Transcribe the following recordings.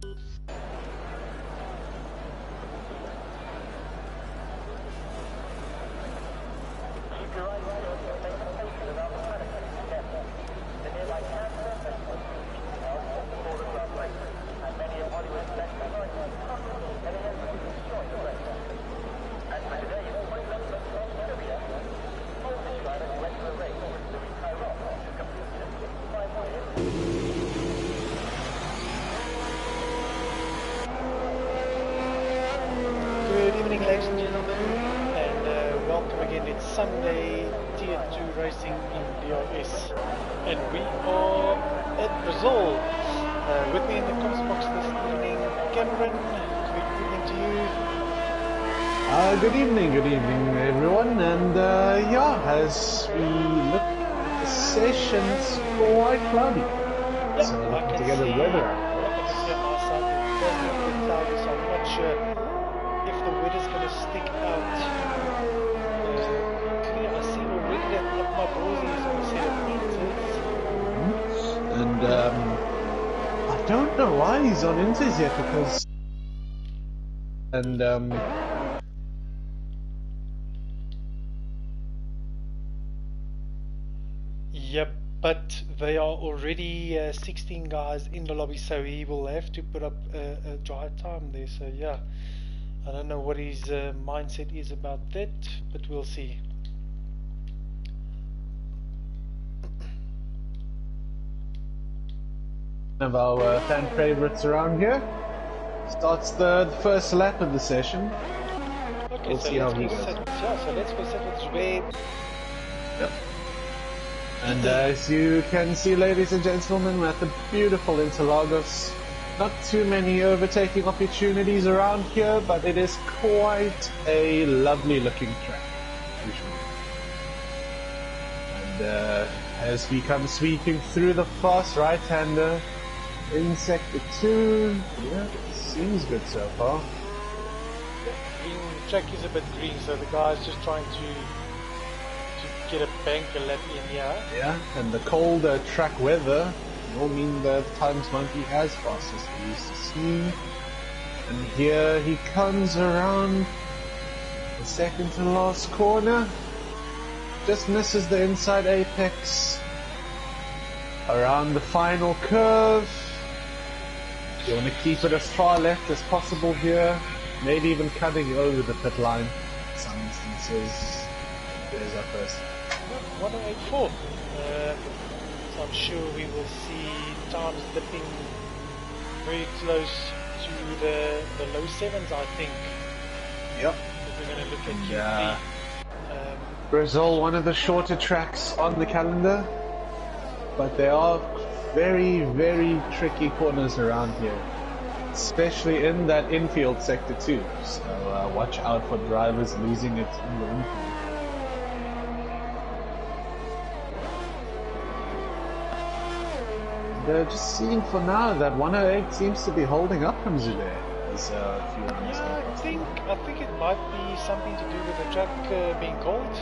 Good evening, ladies and gentlemen, and welcome again. It's Sunday, Tier 2 racing in DRS, and we are at Brazil. With me in the comms box this evening, Cameron. Good evening to you. Good evening everyone, and yeah, as we look at the session, it's quite cloudy. Yep, So I looking can together see, weather. I can see on my side it does look a bit cloudy, so I'm not sure if the weather's going to stick out. I see already that up my balls is on a set of meters. And I don't know why he's on inters yet, because Yep, but they are already 16 guys in the lobby, so he will have to put up a dry time there. So yeah, I don't know what his mindset is about that, but we'll see. one of our fan favorites around here starts the first lap of the session. Okay, We'll so see how let's he go goes. so let's go set with Zweb. Yep. And as you can see, ladies and gentlemen, we're at the beautiful Interlagos. Not too many overtaking opportunities around here, but it is quite a lovely looking track. And as we come sweeping through the fast right-hander in Sector 2, yeah, it seems good so far. Green track is a bit green, so the guy's just trying to get a banker lap in here. Yeah, and the colder track weather will mean that times won't be as fast as we used to see. And here he comes around the second to last corner. Just misses the inside apex. Around the final curve. You want to keep it as far left as possible here. Maybe even cutting over the pit line in some instances. There's our first. 1084. So I'm sure we will see times dipping very close to the low sevens, I think. Yep. If we're going to look at Q3. Yeah. Brazil, one of the shorter tracks on the calendar, but there are very, very tricky corners around here, especially in that infield sector too. So watch out for drivers losing it in the infield. Just seeing for now that 108 seems to be holding up from Zule. As a few rounds I think it might be something to do with the track being cold.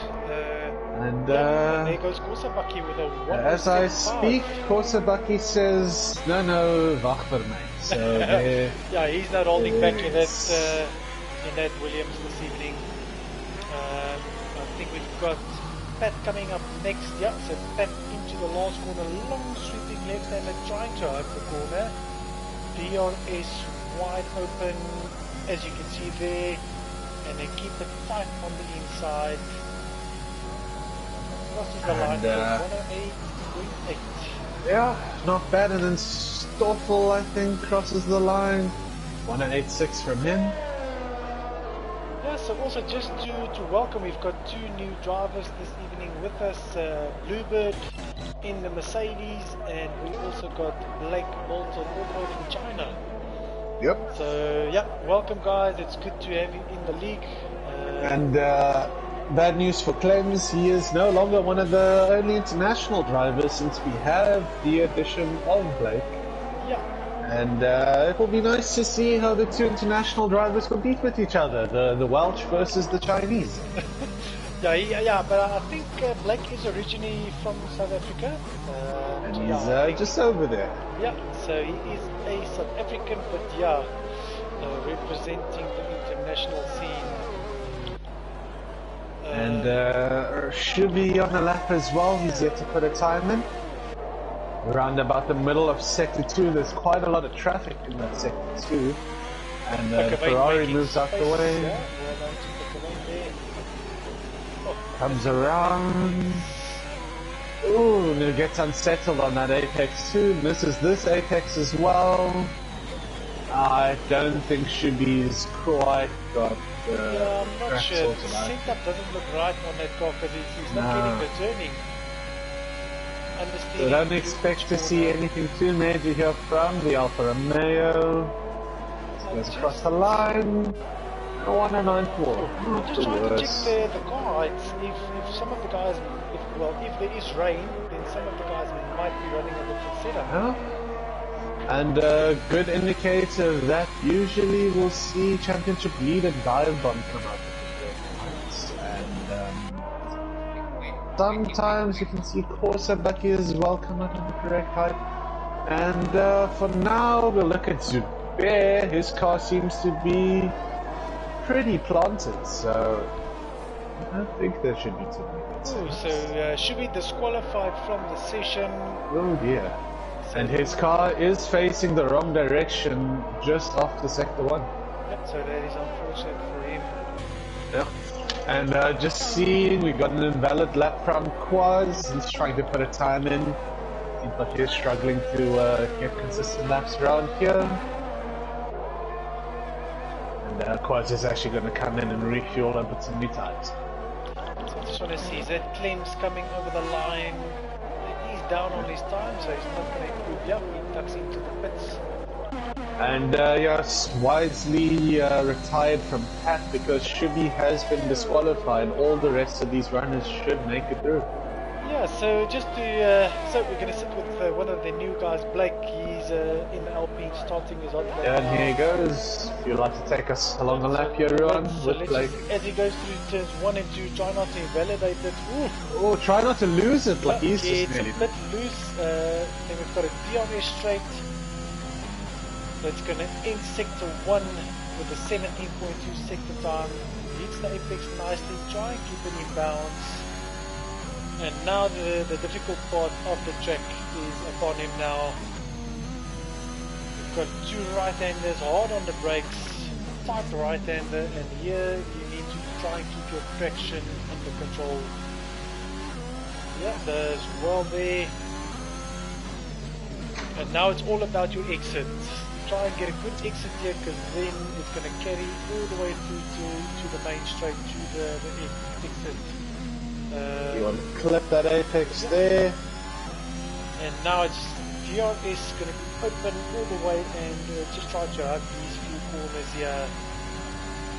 And there goes Korsabaki with a 1. as I speak, Korsabaki says, no, wacht vir my. So yeah, he's not holding back in that Williams this evening. I think we've got Pat coming up next. Yeah, so Pat into the last corner, long sweeping left-hander trying to open the corner. DRS wide open, as you can see there, and they keep it tight on the inside. Crosses the line for 108.8. yeah, not bad. And then Stoffel, I think, crosses the line. 108.6 from him. Yeah, so also just to welcome, we've got 2 new drivers this evening with us. Bluebird in the Mercedes, and we also got Blake Bolton all the way from China. Yep. So yeah, welcome guys, it's good to have you in the league. And bad news for Clems, he is no longer one of the only international drivers since we have the addition of Blake. Yeah. And it will be nice to see how the 2 international drivers compete with each other, the Welsh versus the Chinese. Yeah, but I think Black is originally from South Africa. And he's just over there. Yeah, so he is a South African, but yeah, representing the international scene. And should be on the lap as well. He's yet to put a time in. Around about the middle of sector 2, there's quite a lot of traffic in that sector 2. And Ferrari moves out the way. Yeah, Comes around. Ooh, and it gets unsettled on that apex too. Misses this apex as well. I don't think Shubi's quite got yeah, I'm not sure. The setup doesn't look right on that car because he's not getting the turning. So don't expect to see anything too major here from the Alfa Romeo. Goes across the line. 194. I'm just trying to check the car heights. If some of the guys, if there is rain, then some of the guys might be running a different setup. Yeah. And a good indicator of that usually we'll see championship leader Dive Bomb come out with the and sometimes you can see Corsa Bucky as well come out of the correct height. And for now we'll look at Zubair. His car seems to be pretty planted, so I don't think there should be too many good setups. So should be disqualified from the session. Oh dear. And his car is facing the wrong direction just after sector 1. Yep, so that is unfortunate for him. Yeah. And just seeing, we got an invalid lap from Quaz. He's trying to put a time in. Seems like he's struggling to get consistent laps around here. And Quaz is actually going to come in and refuel and put some new tires. So I just want to see, is that Clem's coming over the line? He's down on his time, so he's not going to improve. Yep, he ducks into the pits. And yes, wisely retired from Pat because Shubi has been disqualified. All the rest of these runners should make it through. Yeah, so just to, so we're going to sit with one of the new guys, Blake. He's in the Alpine starting his hot lap. Yeah, and here he goes. If you'd like to take us along the lap here, everyone, with Blake. As he goes through turns 1 and 2, try not to invalidate it. Ooh. Oh, try not to lose it, like he's just nearly. It's a bit loose. Then we've got a DRS straight. That's going to end sector 1 with a 17.2 sector time. Hits the apex nicely, try and keep it in bounds. And now the difficult part of the track is upon him now. We've got 2 right-handers, hard on the brakes, tight right-hander, and here you need to try and keep your traction under control. Yeah, there's well there. And now it's all about your exit. Try and get a good exit here, because then it's going to carry all the way through to the main straight, to the exit. You want to clip that apex there. And now it's DRS going to be open all the way, and just try to have these few corners here.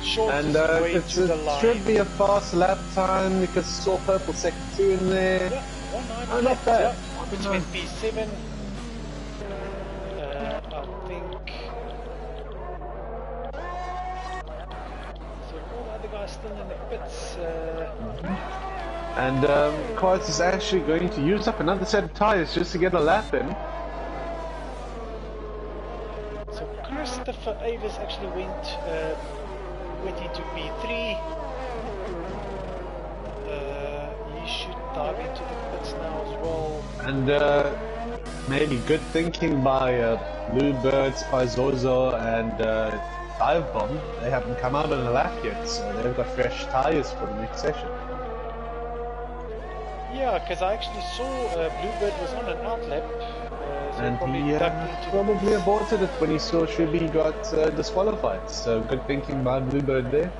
Shortest way to the line. Should be a fast lap time because it's all purple sector 2 in there. Yeah, 1.9. Oh, not bad. Yeah, which meant P7. I think. So all the other guys still in the pits. And Quaz is actually going to use up another set of tires just to get a lap in. So Christopher Avis actually went into P3. He should dive into the pits now as well. And maybe good thinking by Bluebirds, Paizozo, and Dive Bomb. They haven't come out on a lap yet, so they've got fresh tires for the next session. Yeah, because I actually saw Bluebird was on an outlap. So and he probably aborted it when he saw Shubi got disqualified. So good thinking by Bluebird there.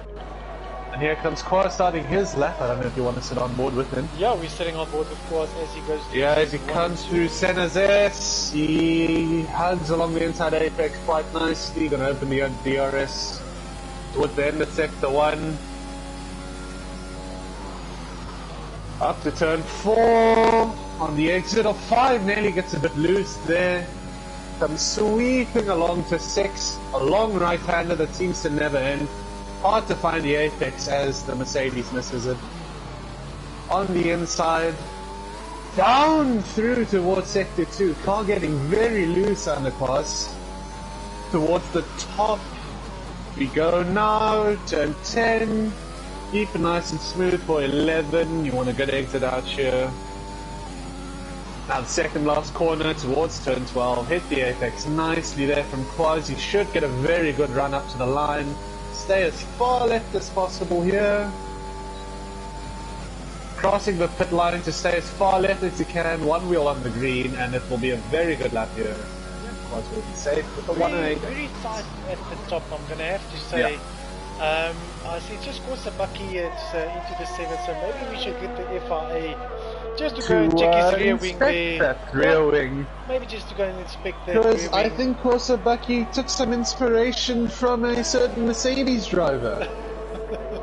And here comes Quaz starting his lap. I don't know if you want to sit on board with him. Yeah, we're sitting on board with Quaz as he goes through. Yeah, as he comes through Senazes, he hugs along the inside apex quite nicely. Gonna open the DRS towards the end of sector 1. Up to turn 4 on the exit of 5, nearly gets a bit loose there. Comes sweeping along to 6, a long right-hander that seems to never end. Hard to find the apex as the Mercedes misses it. on the inside, down through towards sector 2, car getting very loose underpass, towards the top we go now, turn 10, keep it nice and smooth for 11, you want a good exit out here. Now the second last corner towards turn 12, hit the apex nicely there from Quaz, you should get a very good run up to the line, stay as far left as possible here. Crossing the pit line to stay as far left as you can, one wheel on the green, and it will be a very good lap here. Quaz will be safe with the 108. Very tight at the top, I'm going to have to say. Yeah. I see just course a bucky into the 7, so maybe we should get the FIA just to go and check his rear wing there. That rear wing. Maybe just to go and inspect that Because rear I wing. think Corsa Bucky took some inspiration from a certain Mercedes driver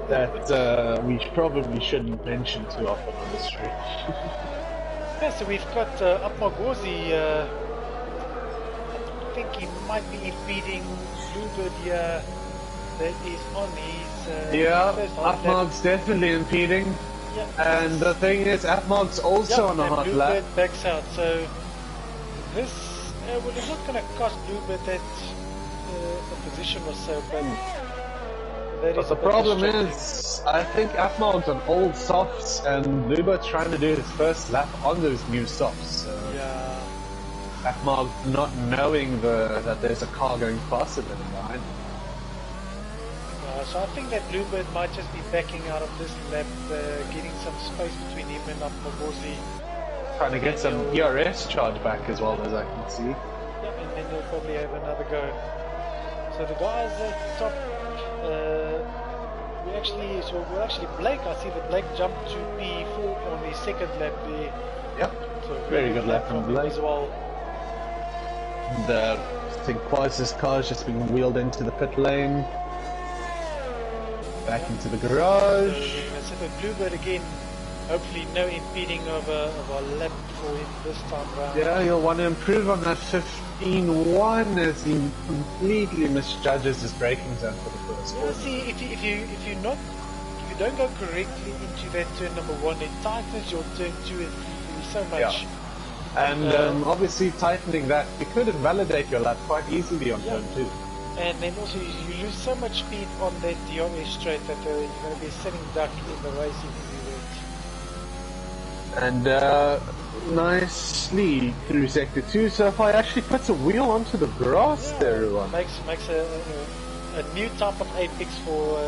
that we probably shouldn't mention too often on the street. Yeah, so we've got Apmagozi, I think he might be impeding Bluebird here, that is on his yeah, first hot lap. Apmog's definitely impeding. Yeah. And the thing is, Apmog's also on a hot lap. Bluebird backs out, so this well, it's not going to cost Bluebird that a position or so, but that is But the problem is, I think Apmog's on old softs, and Bluebird's trying to do his first lap on those new softs. So yeah. Apmog not knowing that there's a car going faster than him behind him. So I think that Bluebird might just be backing out of this lap, getting some space between him and Apmagozi. Trying to get some DRS charge back as well as I can see. Yeah, and then they'll probably have another go. So the guys at top, we're actually Blake. I see that Blake jumped to P4 on the second lap there. Yep, So very good lap from Blake as well. And I think Quaz's car's just been wheeled into the pit lane. Back into the garage. So for Bluebird again, hopefully no impeding of a lap for him this time round. Yeah, you'll want to improve on that 15.1 as he completely misjudges his braking zone for the first Well, one. see, if you don't go correctly into that turn number 1, it tightens your turn 2 and 3 so much. Yeah. And obviously tightening that, you could invalidate your lap quite easily on turn 2. And then also you lose so much speed on that DRS straight that you're going to be sitting duck in the race if you do it. And nicely through sector 2, so if I actually puts a wheel onto the grass there, everyone. Makes a new type of apex for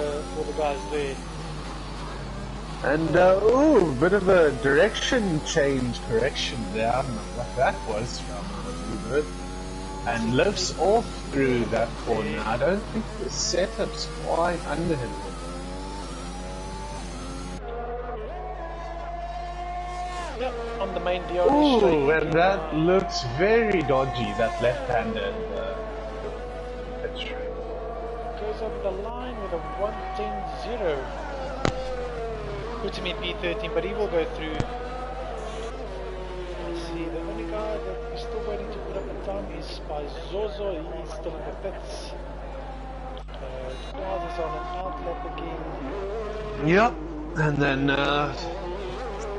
the guys there. And ooh, bit of a direction change correction there. I don't know what that was from Bluebird. And lifts off through that corner. I don't think the setup's quite under him. Yep, on the main DRS Ooh, straight. and that looks very dodgy, that left-handed pit straight. Goes over the line with a 110.0. Puts him in P13, but he will go through. Let's see, the only guy that is still waiting to put up a time is by Zozo. He's still in the pits. Quaz is on an outlap again. Yep, and then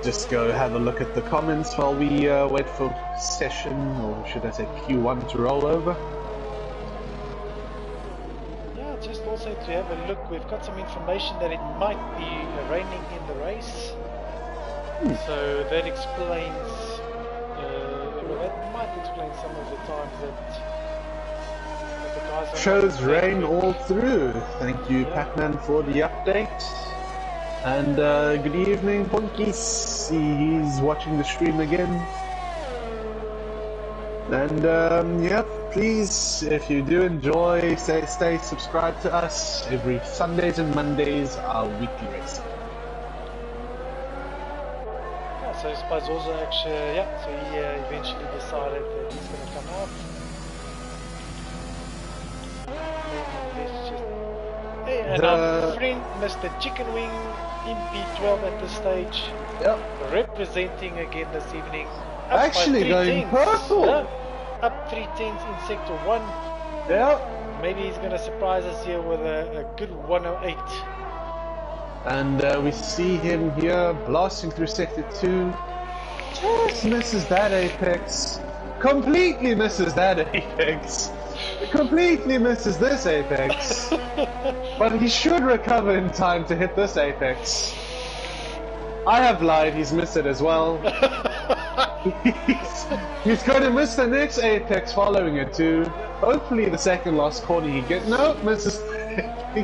just go have a look at the comments while we wait for session, or should I say Q1 to roll over. Yeah, just also to have a look, we've got some information that it might be raining in the race. So that explains, that might explain some of the times that the guys are Shows rain all through. Thank you, Pac-Man, for the update. And good evening, Punkies. He's watching the stream again. And yeah, please, if you do enjoy, stay subscribed to us. Every Sundays and Mondays are weekly racing. Yeah, so Spazoza actually, yeah, so he eventually decided that he's going to come out. Hey, and our friend Mr. Chicken Wing in P12 at this stage. Yep. Representing again this evening. Actually going purple. Yeah, up 3 tenths in sector 1. Yep. Maybe he's going to surprise us here with a good 108. And we see him here blasting through sector 2. Just misses that apex. Completely misses that apex. Completely misses this apex. But he should recover in time to hit this apex. I have lied, he's missed it as well. he's going to miss the next apex following it too. Hopefully the second last corner he gets. No, misses.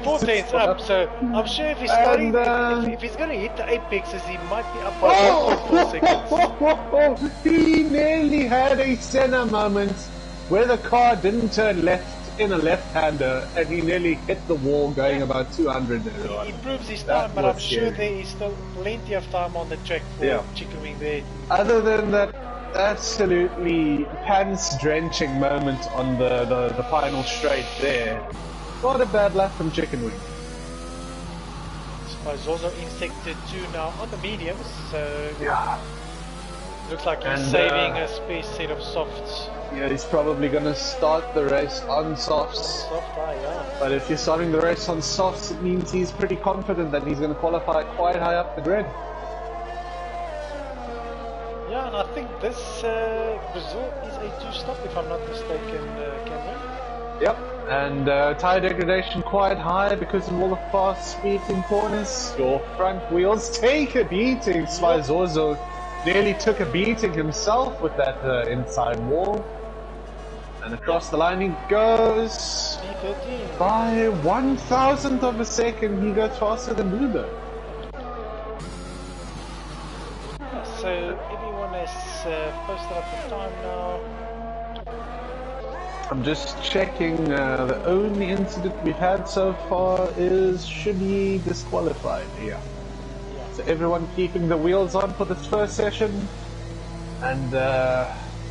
4 lanes up, so I'm sure if he's starting, if he's going to hit the apexes, he might be up by 1.4 seconds. He nearly had a Senna moment where the car didn't turn left in a left-hander and he nearly hit the wall going about 200. He improves his time, but I'm sure there is still plenty of time on the track for chicken wing there. Other than that absolutely pants-drenching moment on the final straight there, not a bad lap from chicken wing. He's also in sector 2 now on the mediums, so yeah. Looks like he's saving a space set of softs. Yeah, he's probably going to start the race on softs. Yeah. But if you're starting the race on softs, it means he's pretty confident that he's going to qualify quite high up the grid. Yeah, and I think this Brazil is a 2-stop, if I'm not mistaken, Cameron. Yep, and tyre degradation quite high because of all the fast speed in corners. Your front wheels take a beating. Svizorzo nearly took a beating himself with that inside wall. And across the line he goes. By 1,000th of a second he goes faster than Bluebird. So everyone has posted up the time now. I'm just checking, the only incident we've had so far is Shibby disqualified here. So everyone keeping the wheels on for this first session, and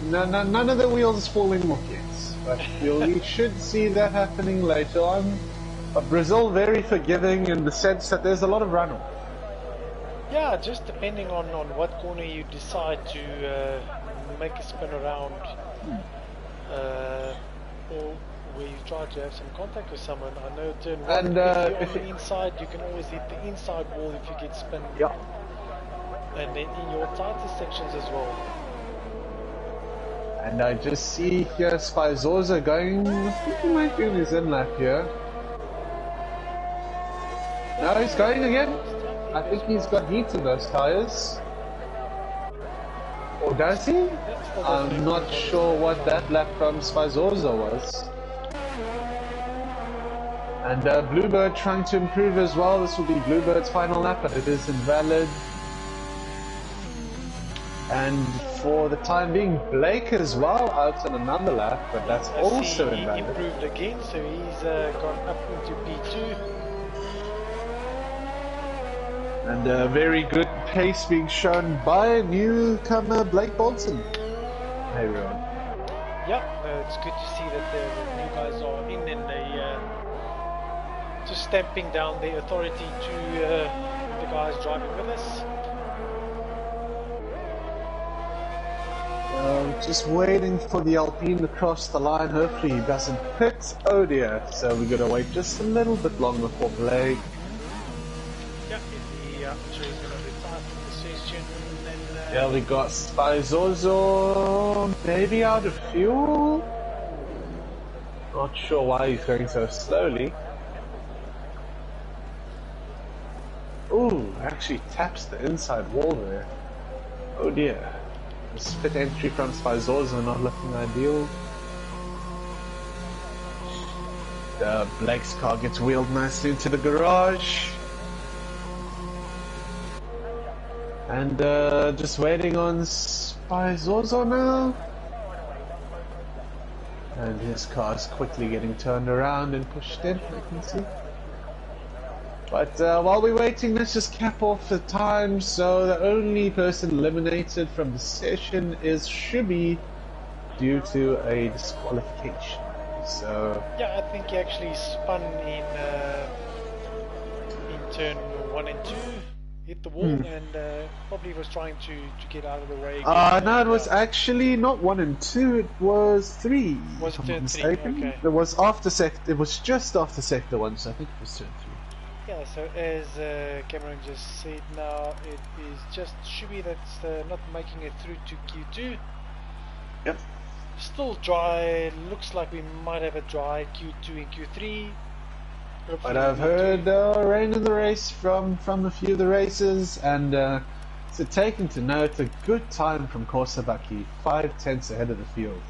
none of the wheels is falling off yet, but we should see that happening later on. But Brazil very forgiving in the sense that there's a lot of runoff. Yeah, just depending on what corner you decide to make a spin around, or where you try to have some contact with someone. I know turn 1, and, if you're on the inside, you can always hit the inside wall if you get spun. Yeah. And then in your tighter sections as well. And I just see here Spizorza going, I think he might be in his in lap here. No, he's going again. I think he's got heat in those tyres. Or does he? I'm not sure what that lap from Spizorza was. And Bluebird trying to improve as well. This will be Bluebird's final lap, but it is invalid. And for the time being, Blake as well out on another lap, but that's also invalid. He improved again, so he's gone up into P2. And a very good pace being shown by newcomer Blake Bolton. Hey everyone. Yeah, it's good to see that the new guys are in and they just stamping down their authority to the guys driving with us. Just waiting for the Alpine to cross the line. Hopefully he doesn't pit. Oh dear. So we're gonna wait just a little bit longer for Blake. Yeah, I'm sure he's gonna retire from the session. And, yeah, we got Spizorzo maybe out of fuel. Not sure why he's going so slowly. Ooh, actually taps the inside wall there. Oh dear. This pit entry from Spizorzo not looking ideal. Blake's car gets wheeled nicely into the garage. And just waiting on Spizorzo now. And his car's quickly getting turned around and pushed in, I can see. But while we're waiting, let's just cap off the time. So the only person eliminated from the session is Shibby due to a disqualification. So yeah, I think he actually spun in turn 1 and 2, hit the wall, and probably was trying to get out of the way. No, it was actually not 1 and 2. It was 3. Was it turn 3? Okay. It was after sector. It was just after sector 1, so I think it was turn 3. Yeah, so as Cameron just said now, it is just Shubi that's not making it through to Q2. Yep. Still dry, looks like we might have a dry Q2 and Q3. But I've heard rain in the race from a few of the races, and so taken to note, a good time from Korsabaki, 5/10 ahead of the field.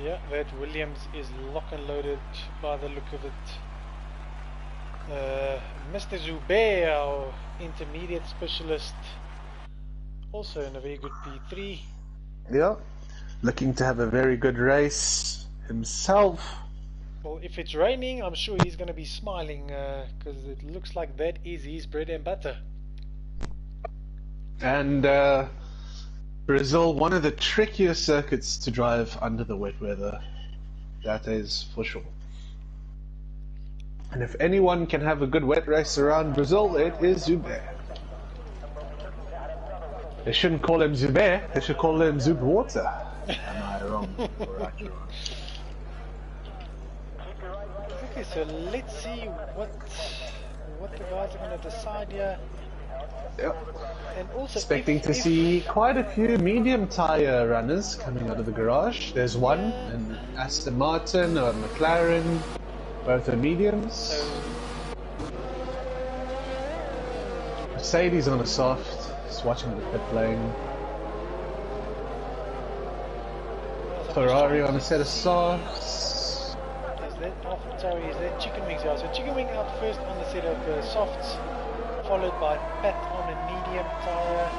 Yeah, that Williams is lock and loaded by the look of it. Mr. Zubair, our intermediate specialist, also in a very good P3. Yeah, looking to have a very good race himself. Well, if it's raining, I'm sure he's going to be smiling because it looks like that is his bread and butter. And Brazil, one of the trickiest circuits to drive under the wet weather. That is for sure. And if anyone can have a good wet race around Brazil, it is Zubair. They shouldn't call him Zubair, they should call him Zubwater. Am I wrong? Or right, wrong? Okay, so let's see what the guys are going to decide here. Yep. And also Expecting to see quite a few medium tyre runners coming out of the garage. There's one, an Aston Martin or a McLaren, both are mediums. Mercedes on a soft, just watching the pit lane. Ferrari on a set of softs. Is that chicken wings out? So chicken wing out first on the set of softs, followed by Pat on a medium tyre.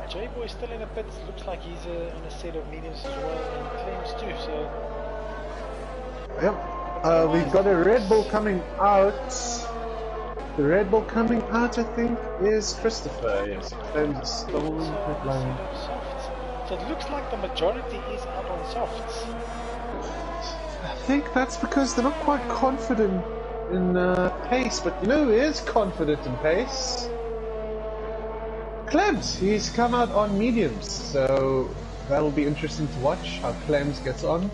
J-Boy still in the pits, looks like he's on a set of mediums as well, and claims too, so... Yep, we've got a Red Bull coming out. The Red Bull coming out, I think, is Christopher, yes. Claims is still in the pit lane. So it looks like the majority is out on softs. I think that's because they're not quite confident in pace, but you know who is confident in pace? Clems! He's come out on mediums, so that'll be interesting to watch how Clems gets on.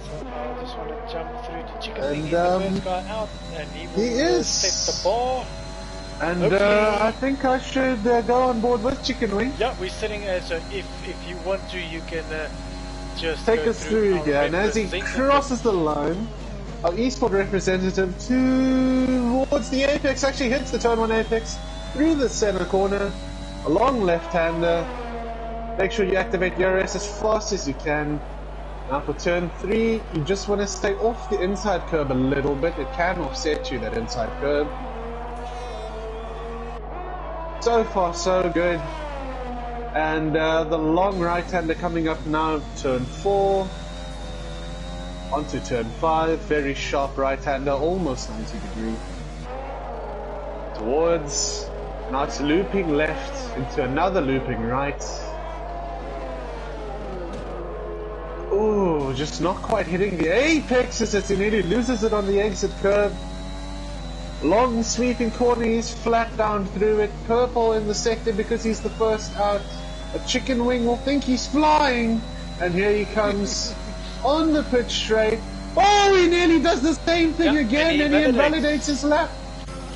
So I just want to jump through to Chicken Wing, the first guy out, and he will set the bar. And I think I should go on board with Chicken Wing. Yeah, we're sitting as if you want to, you can just take us through here. And as he crosses the line, our eSport representative towards the apex, actually hits the turn 1 apex through the center corner, a long left-hander. Make sure you activate DRS as fast as you can. Now for turn 3, you just want to stay off the inside curb a little bit. It can offset you, that inside curb. So far, so good. And the long right-hander coming up now, turn 4. Onto turn 5, very sharp right-hander, almost 90 degree. Towards, now it's looping left into another looping right. Ooh, just not quite hitting the apex as it nearly loses it on the exit curve. Long sweeping corner, he's flat down through it. Purple in the sector because he's the first out. A Chicken Wing will think he's flying. And here he comes on the pitch straight. Oh, he nearly does the same thing again and he invalidates his lap.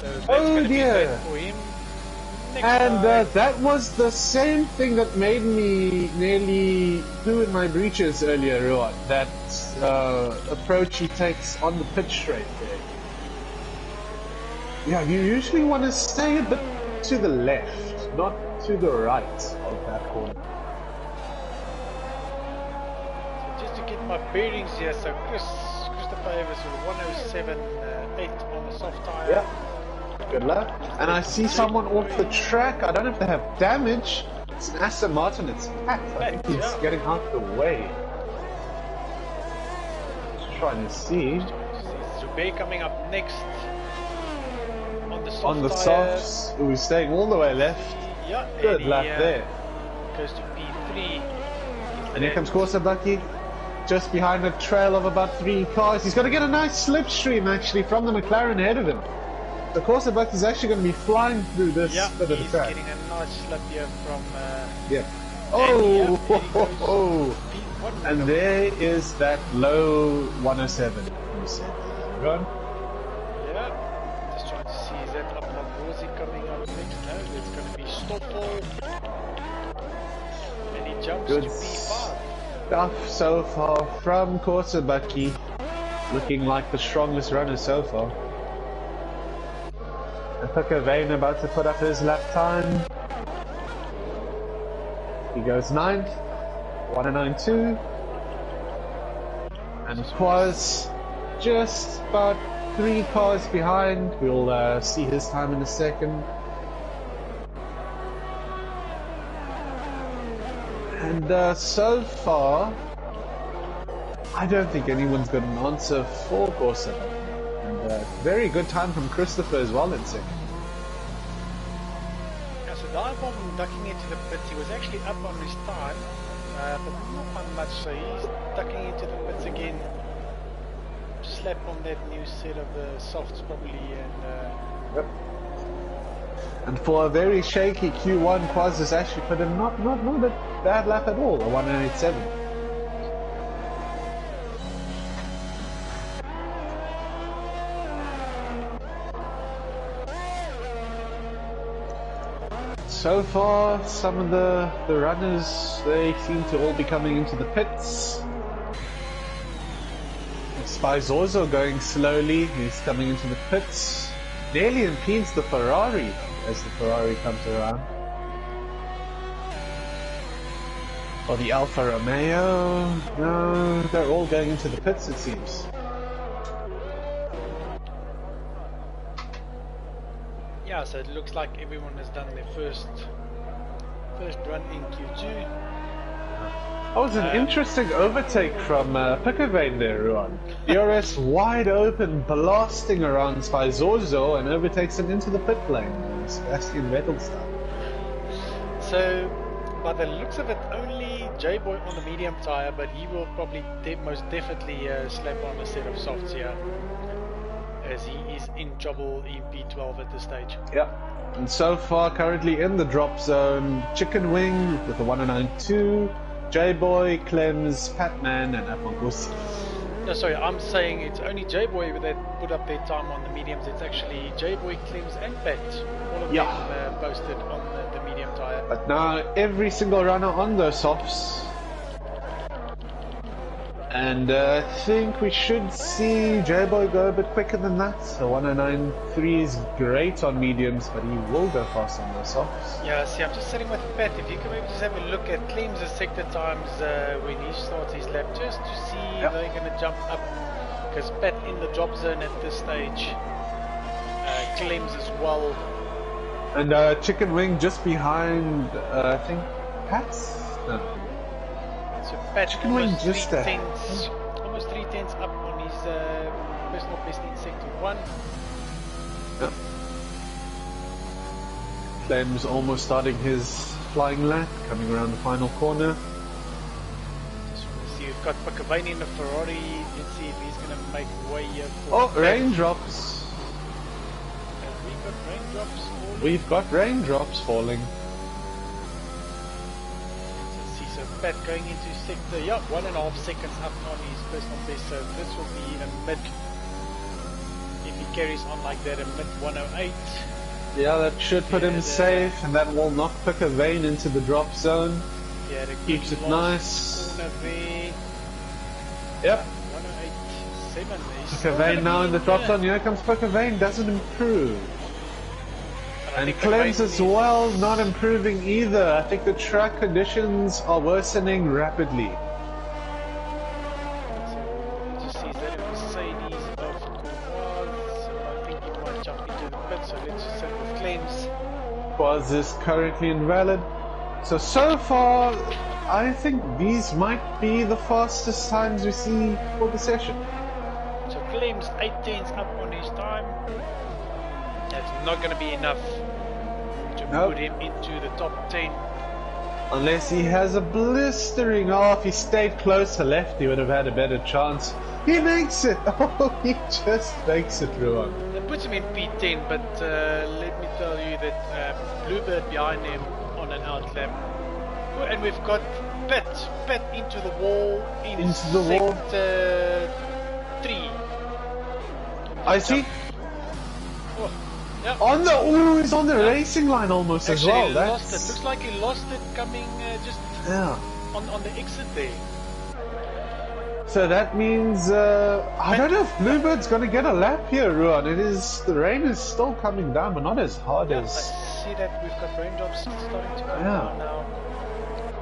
So oh dear. And that was the same thing that made me nearly poo in my breeches earlier on. That approach he takes on the pitch straight there. Yeah, you usually want to stay a bit to the left, not to the right of that corner. So just to get my bearings here, so Christopher Evers with 107.8 on the soft tyre. Yeah. Good luck. And I see someone off the track. I don't know if they have damage. It's an Aston Martin. It's Pat. I think he's getting out the way. Just trying to see. Zubair coming up next on the softs. We're staying all the way left. Yeah. Good lap there. Goes to P3. And here comes Korsabaki. Just behind a trail of about 3 cars. He's going to get a nice slipstream actually from the McLaren ahead of him. The Korsabaki is actually going to be flying through this bit of the track. He's getting a nice slip here from And there is that low 107 you said. Go on. Yeah, just trying to see, is that up Rosie coming up next? No, it's going to be Stoffel. And he jumps Good to P5. Stuff so far from Korsabaki, looking like the strongest runner so far. And Vane about to put up his lap time. He goes 9th, 109.2, and Quaz just about 3 cars behind. We'll see his time in a second. And so far, I don't think anyone's got an answer for Corsa. And very good time from Christopher as well in second. Yeah, so Dive-Bomb ducking into the pits, he was actually up on his time, but not by much, so he's ducking into the pits again. Slap on that new set of the softs probably, and yep. And for a very shaky Q1, Quaz has actually put in not a bad lap at all, a 187. So far, some of the runners, they seem to all be coming into the pits. Spizorzo going slowly, he's coming into the pits. Nearly impedes the Ferrari as the Ferrari comes around. Or the Alfa Romeo, no, they're all going into the pits it seems. yeah, so it looks like everyone has done their first run in Q2. That was an interesting overtake from Pickavane there, Ruan. DRS wide open, blasting around Spizorzo and overtakes him into the pit lane. Sebastian Vettel style. So, by the looks of it, only J-Boy on the medium tyre, but he will probably most definitely slap on a set of softs here, as he is in trouble in P12 at this stage. Yeah. And so far, currently in the drop zone, Chicken Wing with a 109.2. J-Boy, Clems, Patman, and Apongosi. No, sorry, I'm saying it's only J-Boy that put up their time on the mediums. It's actually J-Boy, Clems, and Pat. All of them posted on the medium tyre. But now every single runner on those softs. And I think we should see J-Boy go a bit quicker than that. The 109.3 is great on mediums, but he will go fast on those softs. Yeah, see, I'm just sitting with Pat. If you can maybe just have a look at Clem's sector times when he starts his lap, just to see if they're going to jump up. Because Pat in the drop zone at this stage. Clem's as well. And Chicken Wing just behind, I think, Pat's? No. So Pat Chicken Wing just almost 3/10 up on his personal best in sector 1. Yeah. Clem's almost starting his flying lap, coming around the final corner. Just want to see, we've got Pickavane in the Ferrari. Let's see if he's going to make way here for Pat. Raindrops! Have we got raindrops falling? We've got raindrops falling. So Pat going into sector, 1.5 seconds up on his personal best, so this will be a mid, if he carries on like that, a mid 108. Yeah, that should put him safe, and that will not pick a vein into the drop zone. Yeah, that keeps it nice. Corner there. Yep. 108.7. Pick a vein now in the drop zone. Here comes Pick a vein, doesn't improve. And Clems as well, not improving either. I think the track conditions are worsening rapidly. So just sees that Mercedes of Quaz, so I think he might jump into the pit, so let's just set with Clems. Quaz is currently invalid. So far, I think these might be the fastest times we see for the session. So Clems 8/10 up on his time. That's not going to be enough to put him into the top 10. Unless he has a blistering off. He stayed closer left, he would have had a better chance. He makes it! Oh, he just makes it, Ruan. That puts him in P10, but let me tell you that Bluebird behind him on an outlap And we've got Pet into the wall in Into the wall. sector 3. I see. Oh, yeah. On the he's on the racing line almost Actually, as well. he lost it. Looks like he lost it coming just on the exit there. So that means I don't know if Bluebird's gonna get a lap here, Ruan. The rain is still coming down, but not as hard as. I see that we've got raindrops starting to come down now.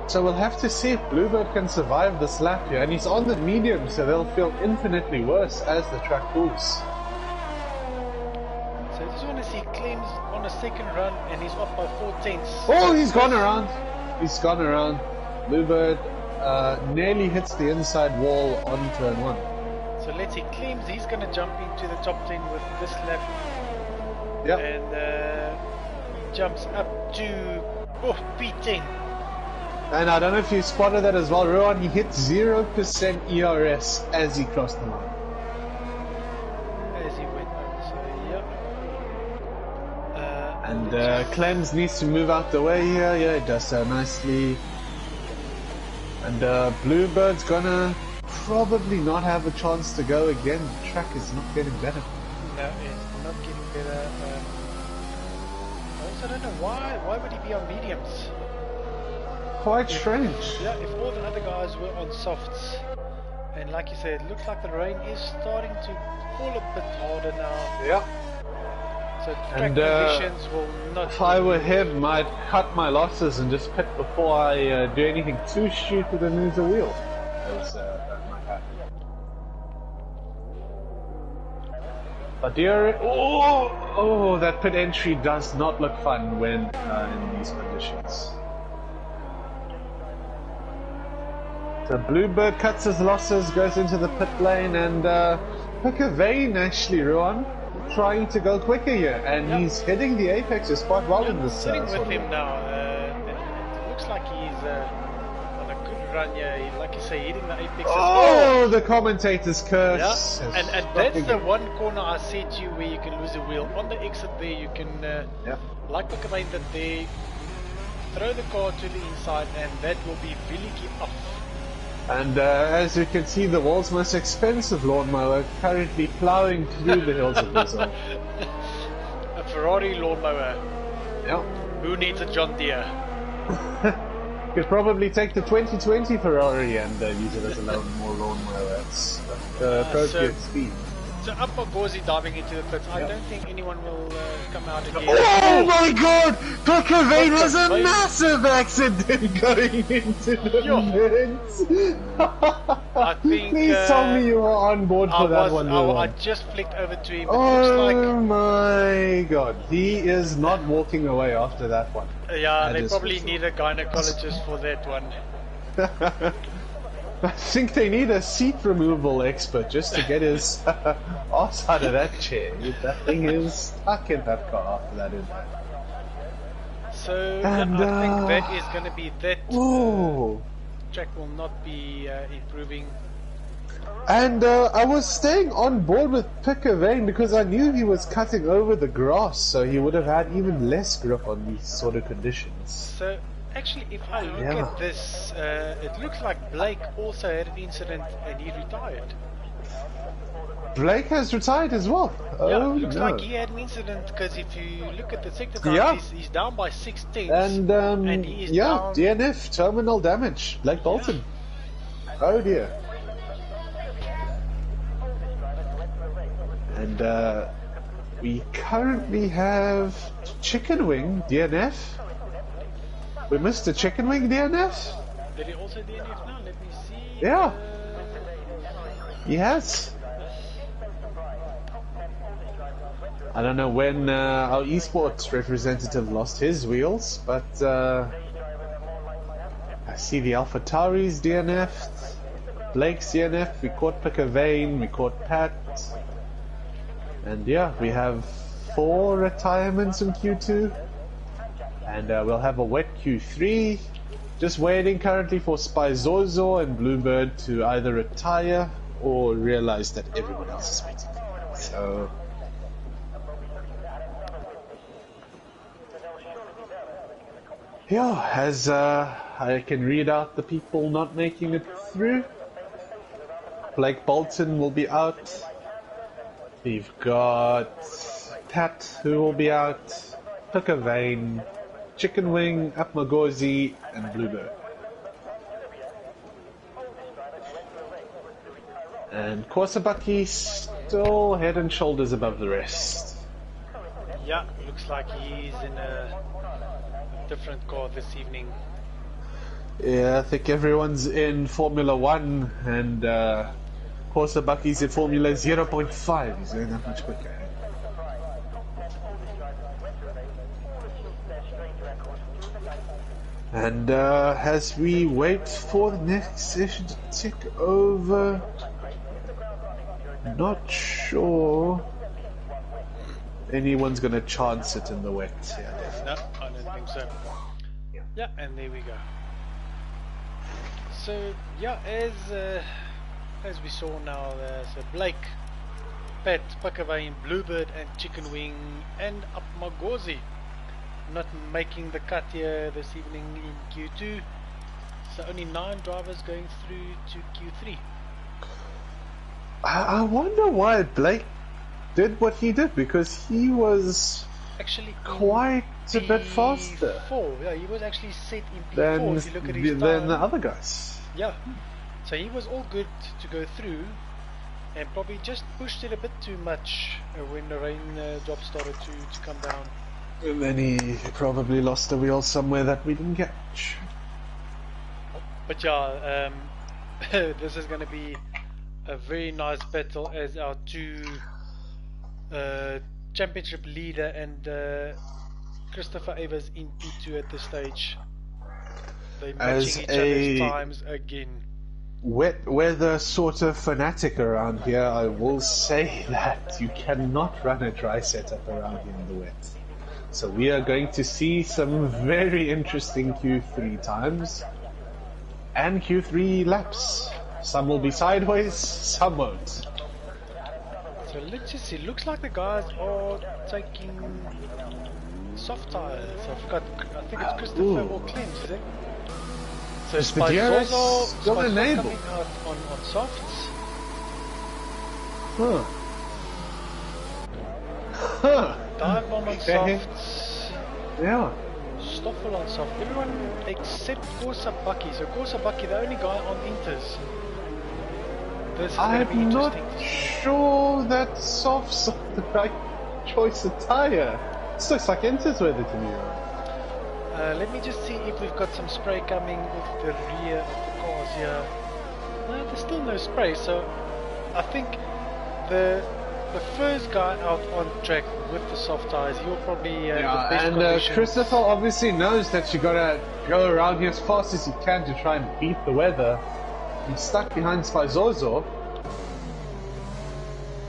So we'll have to see if Bluebird can survive this lap here, and he's on the medium, so they'll feel infinitely worse as the track cools. So I just want to see Clem's on a second run, and he's up by 4/10. Oh, he's gone around. He's gone around. Bluebird nearly hits the inside wall on turn 1. So let's see, Clem's, he's going to jump into the top 10 with this lap. Yep. And he jumps up to P10. And I don't know if you spotted that as well, Rowan, he hit 0% ERS as he crossed the line. As he went over, so yeah. And Clems needs to move out the way here. Yeah, he does so nicely. And Bluebird's gonna probably not have a chance to go again. The track is not getting better. No, it's not getting better. I also don't know why would he be on mediums? Quite strange. Yeah, if all the other guys were on softs. And like you said, it looks like the rain is starting to fall a bit harder now. Yeah. So track conditions will not... If I were him, I'd cut my losses and just pit before I do anything too stupid and lose a wheel. Because that might happen. But that pit entry does not look fun when in these conditions. So Bluebird cuts his losses, goes into the pit lane, and Pick a Vein actually, Ruan, trying to go quicker here, and he's hitting the apexes quite well in this. Sitting with him now, it looks like he's on a good run here. Like you say, hitting the apexes. Oh, the commentator's curse! Yeah. And that's the one corner I said to you where you can lose a wheel. On the exit there, you can, like Pick a Vein that there, throw the car to the inside, and that will be really off. And as you can see, the world's most expensive lawnmower currently ploughing through the hills of Brazil. A Ferrari lawnmower. Yeah. Who needs a John Deere? Could probably take the 2020 Ferrari and use it as a lawnmower at appropriate speed. So up Borgozzi diving into the pits. I don't think anyone will come out again. Oh my god! Pick a Vein has a massive accident going into the pits! I think, please tell me you were on board for that one. I just flicked over to him. Oh my god, he is not walking away after that one. Yeah, they probably need a gynecologist for that one. I think they need a seat removal expert just to get his ass out of that chair. That thing is stuck in that car after that impact. So I think that is going to be that. Track will not be improving. And I was staying on board with Pick a Vein because I knew he was cutting over the grass, so he would have had even less grip on these sort of conditions. So actually, if I look at this, it looks like Blake also had an incident and he retired. Blake has retired as well? Yeah, it looks like he had an incident because if you look at the sector counts, he's down by 6/10. And he is down... DNF, terminal damage, Blake Bolton. Oh dear. And we currently have Chicken Wing DNF. We missed a Chicken Wing DNF? Did he also DNF now? Let me see. Yeah. He has. I don't know when our esports representative lost his wheels, but I see the AlphaTauri's DNF'd. Blake's DNF, we caught Pick a Vein, we caught Pat. And yeah, we have 4 retirements in Q2. And we'll have a wet Q3. Just waiting currently for Spyzozo and Bluebird to either retire or realize that everyone else is waiting. So... Yeah, as I can read out the people not making it through. Blake Bolton will be out. We've got Pat, who will be out. Tucker Vane, Chicken Wing, Apmagozi, and Bluebird. And Korsabaki still head and shoulders above the rest. Yeah, looks like he's in a different car this evening. Yeah, I think everyone's in Formula 1 and Korsabaki's in Formula 0.5. He's going that much quicker. And as we wait for the next session to tick over, not sure anyone's going to chance it in the wet. Yeah, no, I don't think so. Yeah, and there we go. So yeah, as we saw now, so Blake, Pat, Pakavane, Bluebird, and Chicken Wing, and Apmagozi not making the cut here this evening in Q2. So only 9 drivers going through to Q3. I wonder why Blake did what he did, because he was actually quite a bit faster. Yeah, he was actually set in P4 if you look at his time. Than the other guys. Yeah, so he was all good to go through, and probably just pushed it a bit too much when the rain drop started to come down. And then he probably lost the wheel somewhere that we didn't catch. But yeah, this is going to be a very nice battle as our two championship leader and Christopher Evers in P2 at this stage. They're matching each other's times again. Wet weather sort of fanatic around here, I will say that you cannot run a dry setup around here in the wet. So we are going to see some very interesting Q3 times and Q3 laps. Some will be sideways, some won't. So let's just see, looks like the guys are taking soft tires. I think it's Christopher or Clems, is it? So is the DRS still enabled? Coming out on softs. Huh. Huh. Dive bomb on softs. Yeah. Stoffel on soft. Everyone except Korsabaki. So Korsabaki, the only guy on Inters. This is going to be interesting. I'm not sure that softs are the right choice of tyre. This looks like Inters weather to me. Let me just see if we've got some spray coming with the rear of the cars here. No, there's still no spray, so I think the first guy out on track with the soft tires, he'll probably have the best conditions. Christopher obviously knows that you gotta go around here as fast as you can to try and beat the weather. He's stuck behind Spizozo,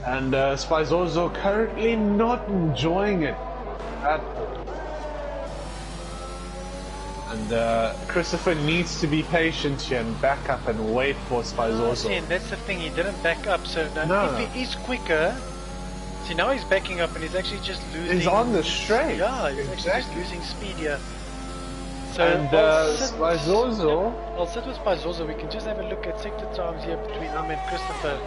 and Spizozo currently not enjoying it at all. And Christopher needs to be patient here and back up and wait for Spizozo. And that's the thing, he didn't back up, so now if he is quicker, see now he's backing up and he's actually just losing... He's on the straight. Yeah, he's actually just losing speed here. So and Spizozo... I'll sit with Spizozo, we can just have a look at sector times here between him and Christopher.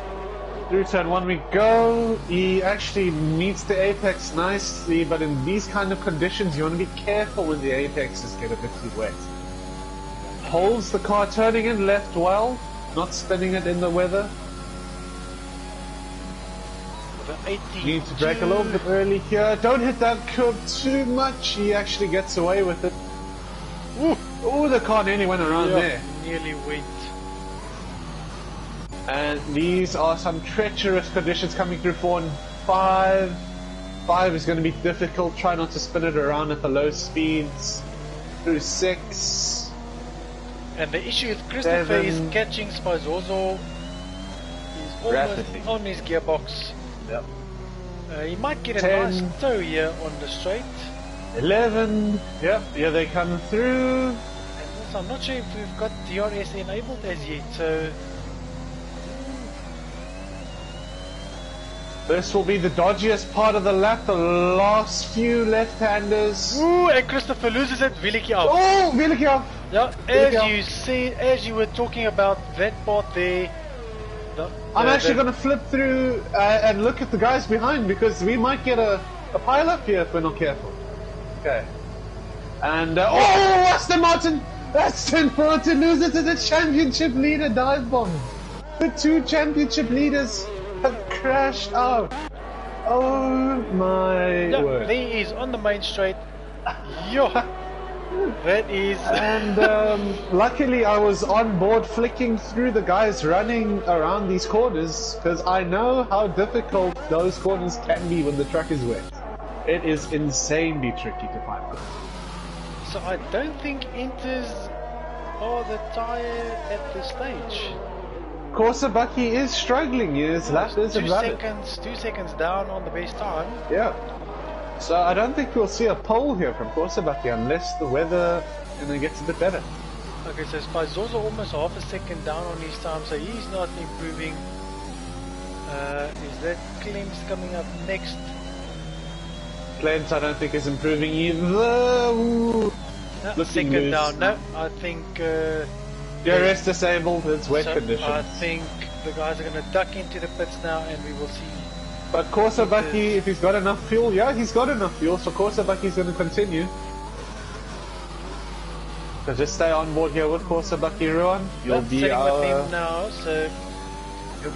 Through turn 1 we go. He actually meets the apex nicely, but in these kind of conditions you want to be careful when the apexes get a bit too wet. Holds the car turning in left well, not spinning it in the weather. Need to brake a little bit early here. Don't hit that curb too much. He actually gets away with it. Ooh, the car nearly went around there. Nearly went. And these are some treacherous conditions coming through 4 and 5. 5 is going to be difficult. Try not to spin it around at the low speeds. Through 6. And the issue with Christopher 7. is catching Spizozo. He's almost on his gearbox. Yep. He might get a 10. nice toe here on the straight. 11. Yep, here they come through. And also, I'm not sure if we've got DRS enabled as yet, so... This will be the dodgiest part of the lap, the last few left-handers. Ooh, and Christopher loses it, Willeke out. Oh, Willeke off! Yeah, as you were talking about that part there. I'm actually going to flip through and look at the guys behind because we might get a pile up here if we're not careful. Okay. And, oh, Aston Martin! Aston Martin loses to the championship leader dive bomb. The two championship leaders have crashed out. Oh my word. There he is on the main straight. Yo! That is... And luckily I was on board flicking through the guys running around these corners because I know how difficult those corners can be when the track is wet. It is insanely tricky to find them. So I don't think Inters are the Tyre at this stage. Korsabaki is struggling, his lap isn't valid. 2 seconds down on the best time. Yeah. So I don't think we'll see a pole here from Korsabaki unless the weather gets a bit better. Okay, so Spaizo's almost half a second down on his time, so he's not improving. Is that Clem's coming up next? Clem's I don't think is improving either. Ooh. No, second down, no, I think... DRS disabled, it's wet conditions. I think the guys are going to duck into the pits now and we will see. But Korsabaki, if he's got enough fuel, yeah, he's got enough fuel, so Korsabaki's going to continue. So just stay on board here with Korsabaki, Ruan. You'll be sitting with him now, so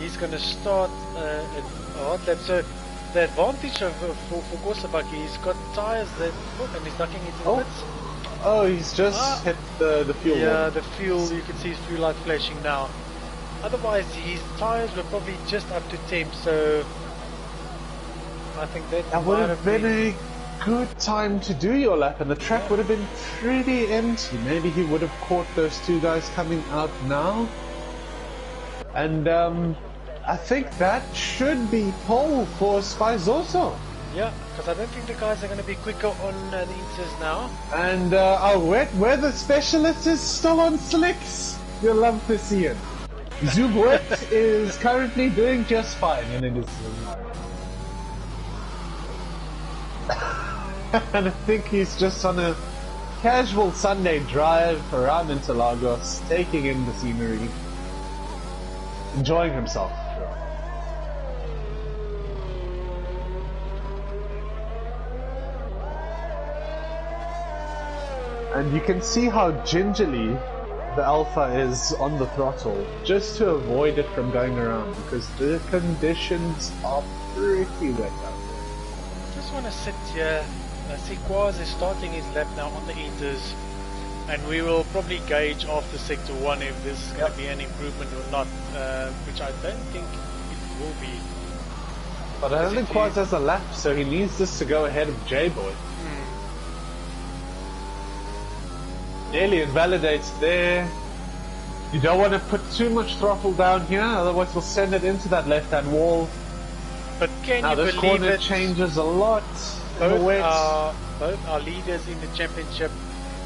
he's going to start a hot lap. So the advantage for Korsabaki, he's got tyres that, and he's ducking into the pits. Oh, he's just hit the fuel. Yeah, the fuel, you can see his fuel light flashing now. Otherwise, his tyres were probably just up to temp, so I think that would have been a good time to do your lap, and the track would have been pretty empty. Maybe he would have caught those two guys coming out now. And I think that should be pole for Spaizoso. Yeah, because I don't think the guys are going to be quicker on the Inters now. And our wet weather specialist is still on slicks. You'll love to see it. Zubwet is currently doing just fine in his and I think he's just on a casual Sunday drive around Interlagos, taking in the scenery, enjoying himself. And you can see how gingerly the Alpha is on the throttle, just to avoid it from going around, because the conditions are pretty wet out there. Just want to sit here. Sequaz is starting his lap now on the Inters, and we will probably gauge after Sector 1 if this is going to be an improvement or not, which I don't think it will be. But I don't think Quaz has a lap, so he needs this to go ahead of J-Boy. Nearly invalidates there. You don't want to put too much throttle down here, otherwise we'll send it into that left-hand wall. But can now you this believe corner it? changes a lot. Both our leaders in the championship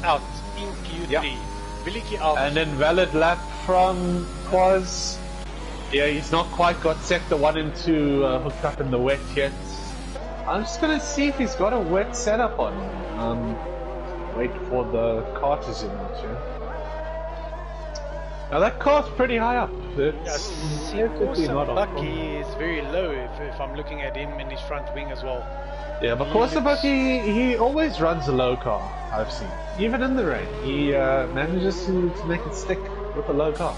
out in Q3. Yep. Willeke out. And then valid lap from Quaz. Yeah, he's not quite got sector 1 and 2 hooked up in the wet yet. I'm just gonna see if he's got a wet setup on. Wait for the car to zoom out here. Now that car's pretty high up. It's Bucky is very low if I'm looking at him in his front wing as well. Yeah, but Korsabaki, he always runs a low car, I've seen. Even in the rain, he manages to make it stick with a low car.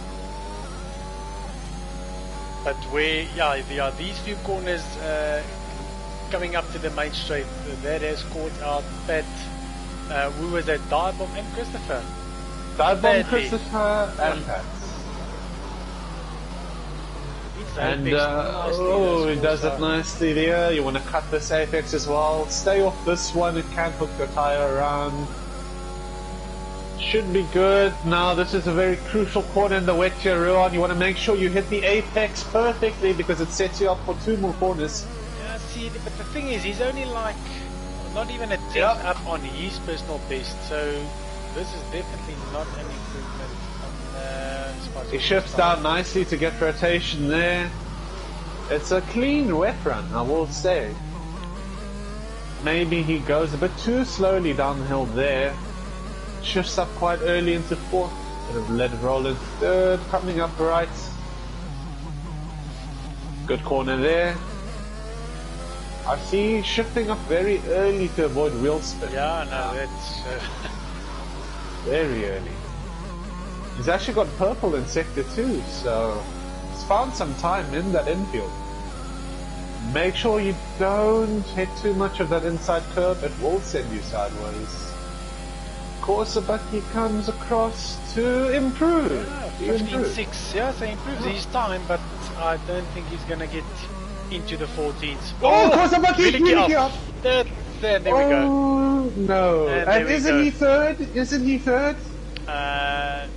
But these few corners coming up to the main straight, that has caught out Pat. Who was that? Direbomb and Christopher. Direbomb, Christopher, and Pat. And he does it nicely there. You want to cut this apex as well. Stay off this one, it can hook your tyre around. Should be good. Now this is a very crucial corner in the wet here, Ruan. You want to make sure you hit the apex perfectly because it sets you up for 2 more corners. Yeah, see, but the thing is, he's only like not even a 10 up on his personal best, so this is definitely not an improvement. On, he shifts down nicely to get rotation there. It's a clean wet run, I will say. Maybe he goes a bit too slowly downhill there. Shifts up quite early into fourth. Could have let it roll in third, coming up right. Good corner there. I see shifting up very early to avoid wheel spin. Yeah, no, that's very early. He's actually got purple in sector 2, so he's found some time in that infield. Make sure you don't hit too much of that inside curve, it will send you sideways. Korsabaki comes across to improve. Yeah, 15.6, yeah, so he improves his time, but I don't think he's gonna get into the 14s. Oh, Korsabaki! Really off. There we go. Oh, no. And isn't he third? Isn't he third? No.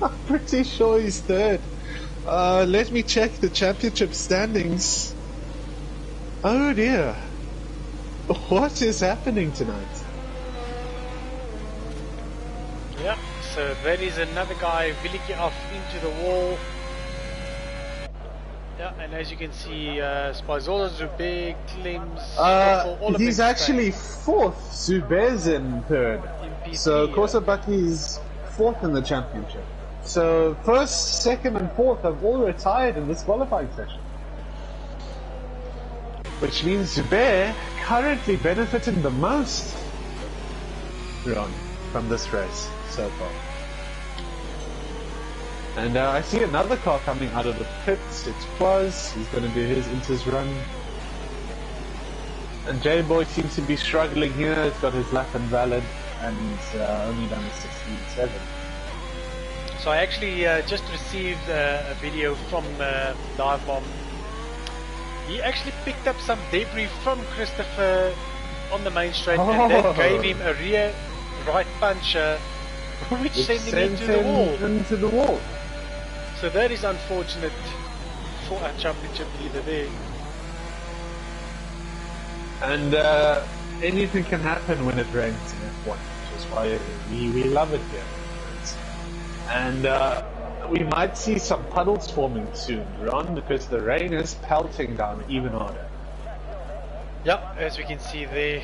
I'm pretty sure he's third. Let me check the championship standings. Oh dear. What is happening tonight? Yeah, so that is another guy Viliki off into the wall. Yeah, and as you can see, Spazzola, Zuber, Klims, all of he's them actually fourth. Zuber's in third. in So P3, Korsabaki is fourth in the championship. So first, second and fourth have all retired in this qualifying session. Which means Zuber currently benefiting the most from this race so far. And I see another car coming out of the pits. It's Quaz. He's going to do his Inters run. And J-Boy seems to be struggling here. He's got his lap invalid and he's only done a 16.7. So I actually just received a video from Dive Bomb. He actually picked up some debris from Christopher on the main straight, and that gave him a rear right puncher, which sent him into the wall. So that is unfortunate for our championship leader there. And anything can happen when it rains in F1, which is why we love it here. And we might see some puddles forming soon, Ron, because the rain is pelting down even harder. Yep, as we can see there,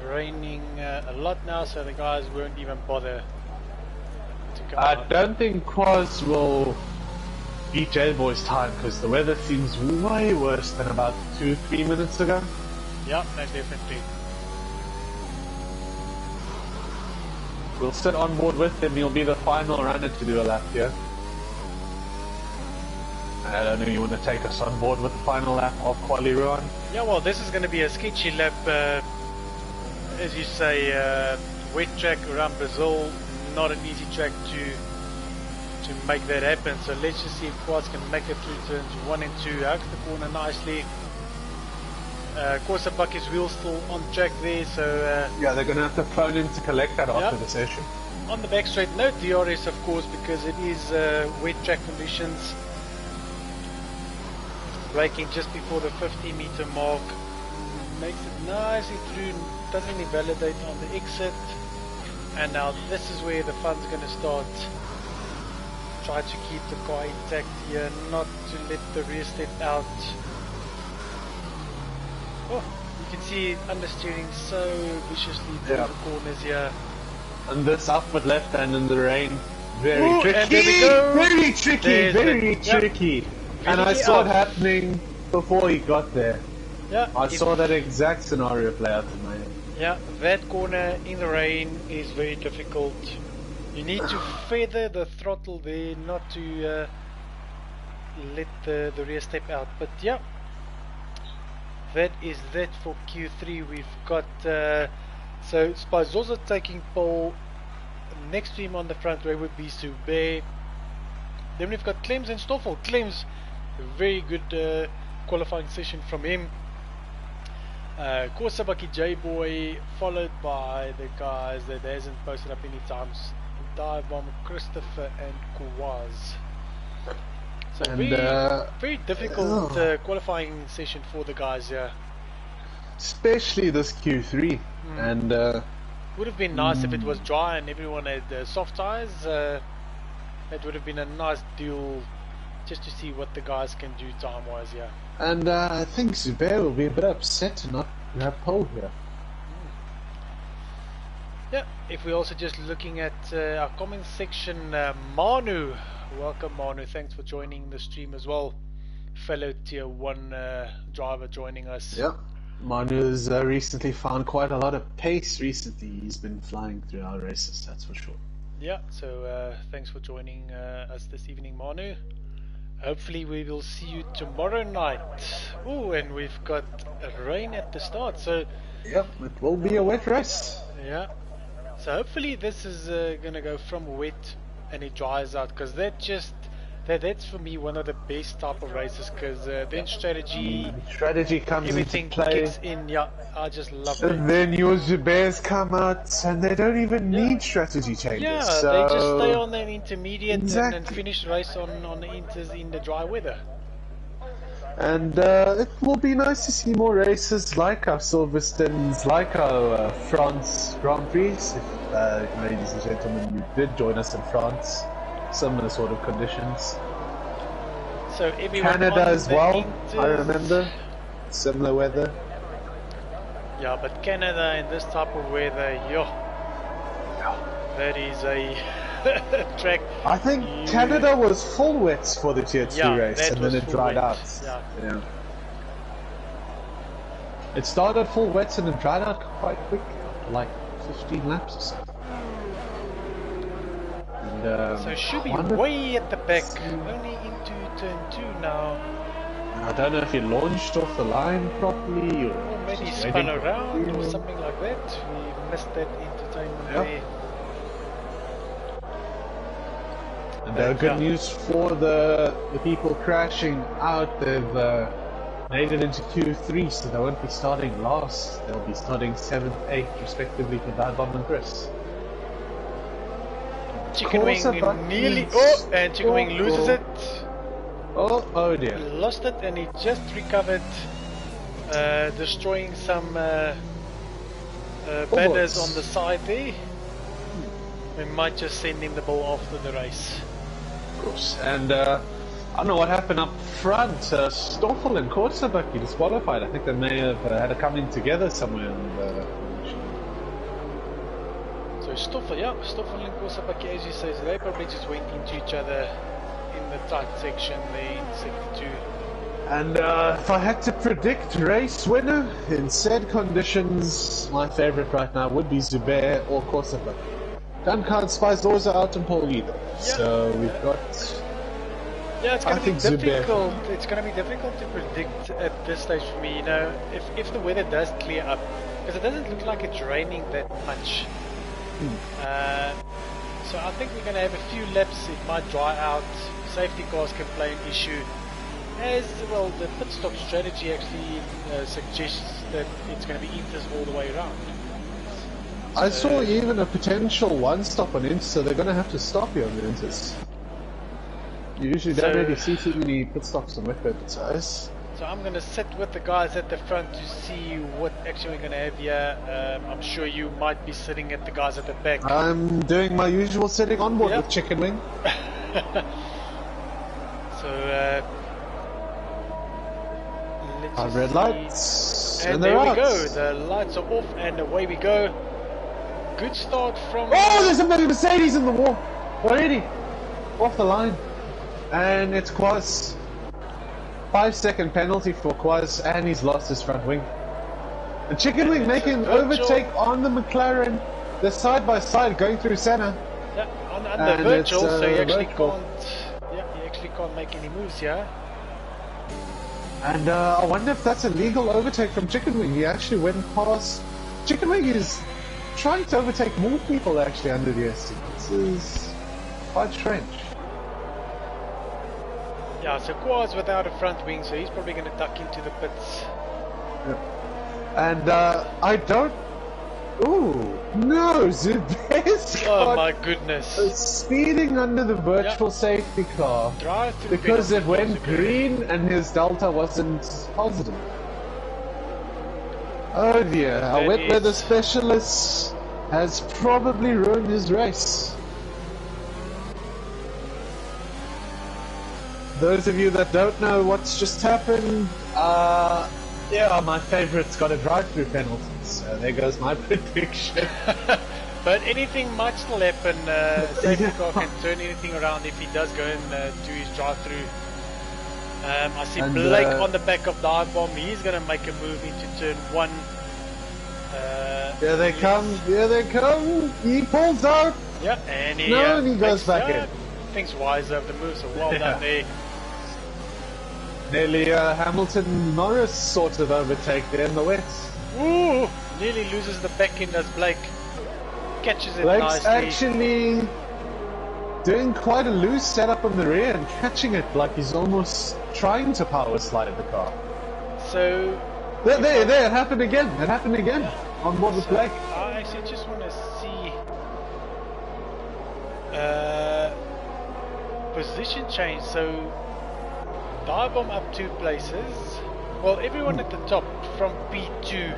raining a lot now, so the guys won't even bother to come out. I don't think Quaz will beat J-Boy's time, because the weather seems way worse than about 2-3 minutes ago. Yep, no, definitely. We'll sit on board with him. He'll be the final runner to do a lap here. I don't know, you want to take us on board with the final lap of Quali Ruan? Yeah, well, this is going to be a sketchy lap. As you say, wet track around Brazil, not an easy track to make that happen. So let's just see if Quaz can make it through turns 1 and 2. Hugs the corner nicely. Korsabaki's wheel's still on track there, so yeah, they're going to have to phone in to collect that after the session. On the back straight, no DRS of course, because it is wet track conditions. Braking just before the 50-meter mark, makes it nicely through, doesn't invalidate on the exit, and now this is where the fun's going to start. Try to keep the car intact here, not to let the rear step out. Oh, you can see understeering so viciously through the corners here. And this upward left hand in the rain, very tricky. And there we go. Very tricky, very tricky. Yep. And I saw it happening before he got there. Yeah, I saw that exact scenario play out in my head. Yeah, that corner in the rain is very difficult. You need to feather the throttle there, not to let the rear step out. But yeah, that is that for Q3. We've got so Spazzola taking pole. Next to him on the front row would be Zuber. Then we've got Klims and Stoffel. Klims, a very good qualifying session from him. Korsabaki J-Boy, followed by the guys that hasn't posted up any times. Dive Bomb, Christopher and Quaz. So very difficult qualifying session for the guys here. Especially this Q3. And would have been nice if it was dry and everyone had soft tyres. That would have been a nice dual just to see what the guys can do time-wise. Yeah. And I think Zubair will be a bit upset to not grab pole here. Yeah, if we're also just looking at our comment section, Manu, welcome Manu, thanks for joining the stream as well. Fellow tier 1 driver joining us. Yeah, Manu's recently found quite a lot of pace recently. He's been flying through our races, that's for sure. Yeah, so thanks for joining us this evening, Manu. Hopefully we will see you tomorrow night. Oh, and we've got rain at the start, so... Yep, it will be a wet race. Yeah. So hopefully this is going to go from wet and it dries out, because that's for me one of the best type of races, because then strategy comes everything into play. kicks in. Yeah, I just love it. And then your Zubairs come out and they don't even need strategy changes. Yeah, so... they just stay on an intermediate exactly. and finish race on the inters in the dry weather. And it will be nice to see more races like our Silverstones, like our France Grand Prix. If, ladies and gentlemen, you did join us in France, similar sort of conditions. So everyone Canada as well, inters, I remember, similar weather. Yeah, but Canada in this type of weather, that is a track. I think Canada was full wets for the Tier 2 race, and then it dried out. Yeah. It started full wets and it dried out quite quick, like 15 laps or so. And, so should be way at the back, only into turn 2 now. I don't know if he launched off the line properly, or maybe spun around or something like that. We missed that entertainment there. And good news for the people crashing out. They've made it into Q3, so they won't be starting last. They'll be starting 7th, 8th, respectively for Dadbomb and Chris. Chicken Wing nearly... Oh! And Chicken Wing loses it. Oh dear. Lost it, and he just recovered, destroying some banners on the side there. We might just send him the ball after the race. Of course. And I don't know what happened up front. Stoffel and Korsabaki disqualified. I think they may have had a coming together somewhere on the So Stoffel and Korsabaki, as you say, so they probably just went into each other in the tight section there in sector 2. And if I had to predict race winner in said conditions, my favourite right now would be Zubair or Korsabaki. Can't spice those out in pole either. Yeah. So we've got... Yeah, it's going to be difficult. It's going to be difficult to predict at this stage for me. You know, if the weather does clear up, because it doesn't look like it's raining that much. So I think we're going to have a few laps. It might dry out. Safety cars can play an issue. As well, the pit stop strategy actually suggests that it's going to be inters all the way around. I saw even a potential one stop on inters, so they're going to have to stop you on the inters. You usually don't really see too many pit stops on wet bed size. So I'm going to sit with the guys at the front to see what actually we're going to have here. I'm sure you might be sitting at the guys at the back. I'm doing my usual sitting on board with Chicken Wing. So let's red lights, and there we go. The lights are off and away we go. Good start from... Oh, there's a Mercedes in the wall already, off the line, and it's Quaz. 5-second penalty for Quaz, and he's lost his front wing. The Chicken Wing making an overtake on the McLaren. They're side by side going through Senna. Yeah, under Virgil, so he actually can't. Yeah, he actually can't make any moves here. And I wonder if that's a legal overtake from Chicken Wing. He actually went past. Chicken Wing is trying to overtake more people actually under the SC. This is quite strange. Yeah, so Quaz without a front wing, so he's probably going to duck into the pits. Yeah. And I don't... Ooh, no, Zubair's oh my goodness. Speeding under the virtual safety car because it went green and his delta wasn't positive. Oh dear, our wet weather specialist has probably ruined his race. those of you that don't know what's just happened, yeah, my favourite's got a drive-through penalty, so there goes my prediction. But anything might still happen. Safety car can turn anything around if he does go and do his drive-through. I see Blake on the back of Dive Bomb. He's going to make a move into turn 1. Here they come, here they come. He pulls out. Yeah, and he, he goes back in. Thinks wise of the move, so well done there. Nearly Hamilton Norris sort of overtake there in the wet. Ooh, nearly loses the back end as Blake catches it Blake's nicely. actually doing quite a loose setup on the rear and catching it like he's almost trying to power slide the car. So there, it happened again. It happened again on board with Blake. I actually just want to see position change. So Dive Bomb up 2 places. Well, everyone at the top from P2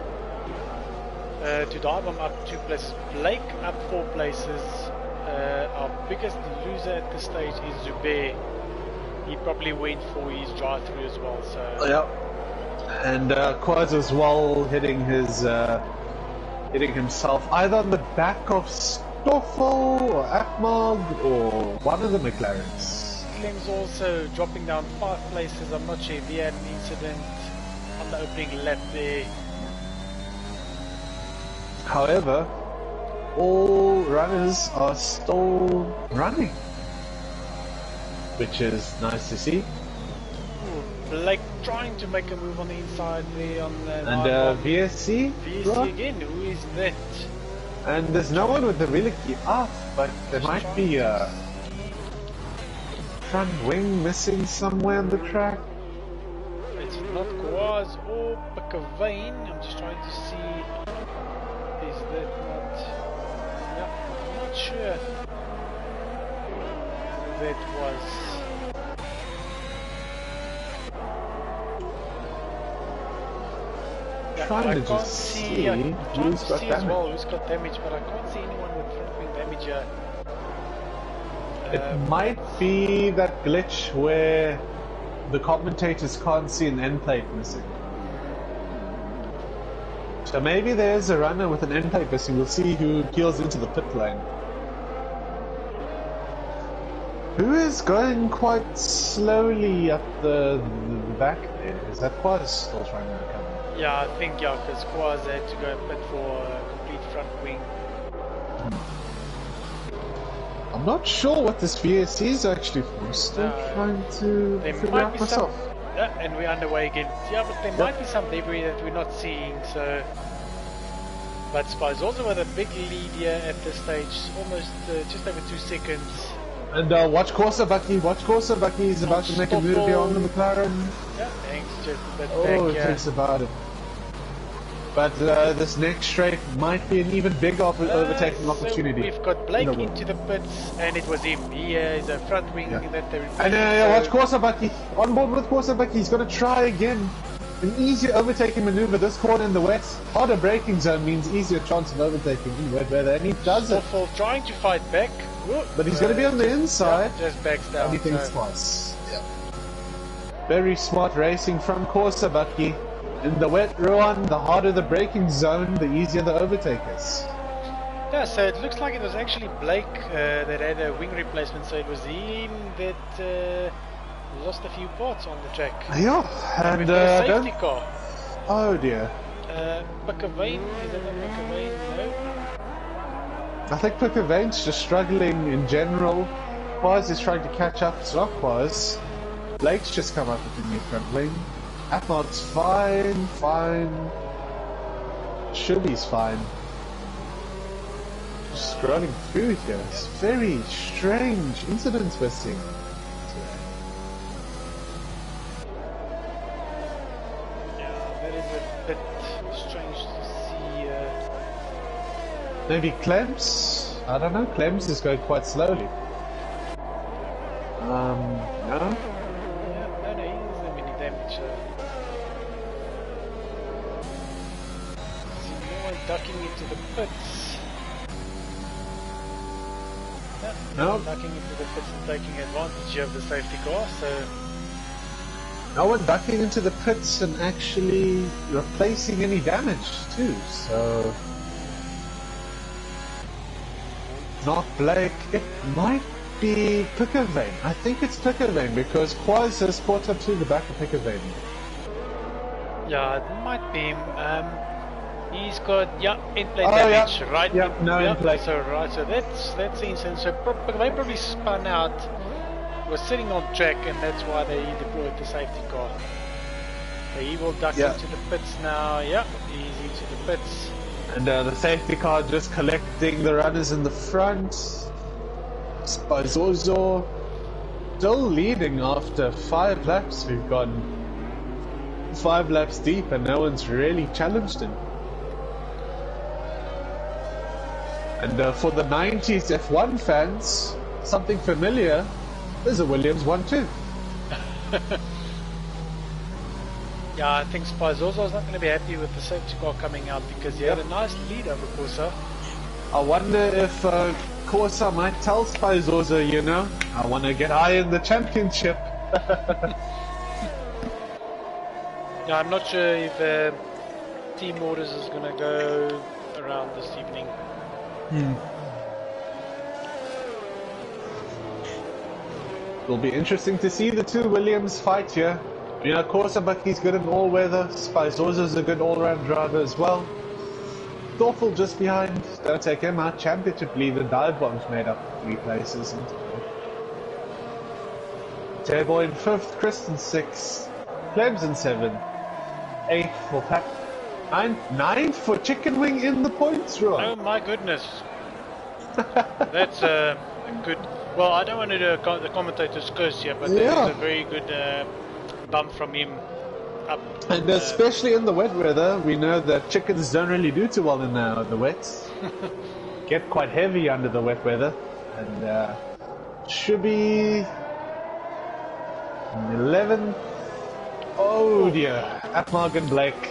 to Dive Bomb up 2 places. Blake up 4 places. Our biggest loser at this stage is Zubair. He probably went for his drive-through as well. So yeah. And Quaz as well hitting himself either on the back of Stoffel or Akmag or one of the McLarens. Clem's also dropping down 5 places. I'm not sure if he had an incident on the opening lap there. However, all runners are still running, which is nice to see. Blake trying to make a move on the inside there on the and VSC again. Who is that? And there's no one with the really key up, but there might be a front wing missing somewhere on the track. It's not Quaz or Picavane. I'm just trying to see. Is that not? No, I'm not sure. That was. Trying to can't just see who's got damage. Well, who's got damage, but I can't see anyone with front wing damage here. It might be that glitch where the commentators can't see an end plate missing. So maybe there's a runner with an end plate missing. We'll see who peels into the pit lane. Who is going quite slowly up the back there? Is that Quaz still trying to recover? Yeah, I think because Quaz had to go and pit for a complete front wing. I'm not sure what this VSC is actually for. I'm still trying to figure out myself. Yeah, and we're underway again. Yeah, but there might be some debris that we're not seeing, so... But Spy's also with a big lead here at this stage, almost just over 2 seconds. And watch Corsa Bucky, he's about to make a move here on the McLaren. Yeah, thanks, just a bit back, back, thinks about it. But this next straight might be an even bigger overtaking opportunity. We've got Blake into the pits, and it was him. He is a front wing that they're replacing. And watch Corsa Bucky, on board with Corsa Bucky, he's going to try again. An easier overtaking maneuver this corner in the wet. Harder braking zone means easier chance of overtaking in wet weather, and he does it. Trying to fight back. But he's going to be on the inside. Yeah, just backs down. And he thinks twice. Yeah. Very smart racing from Corsa Bucky. In the wet run, the harder the braking zone, the easier the overtakers. Yeah, so it looks like it was actually Blake that had a wing replacement, so it was him that lost a few parts on the track. Yeah, and safety car. Oh dear. Picavane, is that not Picavane? No. I think Picavane's just struggling in general. Quaz is trying to catch up, it's not Quaz. Blake's just come up with a new front wing. Atmod's fine. Shubby's fine. Just scrolling through here, it's very strange incidents we're seeing. Maybe Clems? I don't know, Clems is going quite slowly. No? Yeah, no, he doesn't have any damage. See no one ducking into the pits. No. Ducking into the pits and taking advantage of the safety car, so... no one ducking into the pits and actually replacing any damage too, so... Not Blake, it might be Pickervane. I think it's Pickervane because Quaz has caught up to the back of Pickervane. Yeah, it might be him. He's got in-play damage, right? Yep, no in-play. So that's the incident. So they probably spun out, was sitting on track, and that's why they deployed the safety car. So he will duck into the pits now. Yeah, he's into the pits. And the safety car just collecting the runners in the front. Spazozo still leading after 5 laps. We've gone 5 laps deep and no one's really challenged him. And for the 90s F1 fans, something familiar, there's a Williams 1-2. Yeah, I think Spazozo's not going to be happy with the safety car coming out because he had a nice lead over Corsa. I wonder if Corsa might tell Spazozo, you know, I want to get high in the championship. Yeah, I'm not sure if team orders is going to go around this evening. It'll be interesting to see the two Williams fight here. You know, Corsa Bucky's good in all weather, Spazozo's a good all-round driver as well. Thorful just behind, don't take him out. Championship leader, Dive Bomb's made up 3 places. Turbo in 5th, Kristen 6th, Plebs in 7th, 8th for Pat, 9th for Chicken Wing in the points row. Oh my goodness. That's a good... Well, I don't want to do the commentator's curse here, but that's a very good bump from him up. And especially in the wet weather, we know that chickens don't really do too well in the wets. Get quite heavy under the wet weather. And should be 11. Oh dear, Atmog and Blake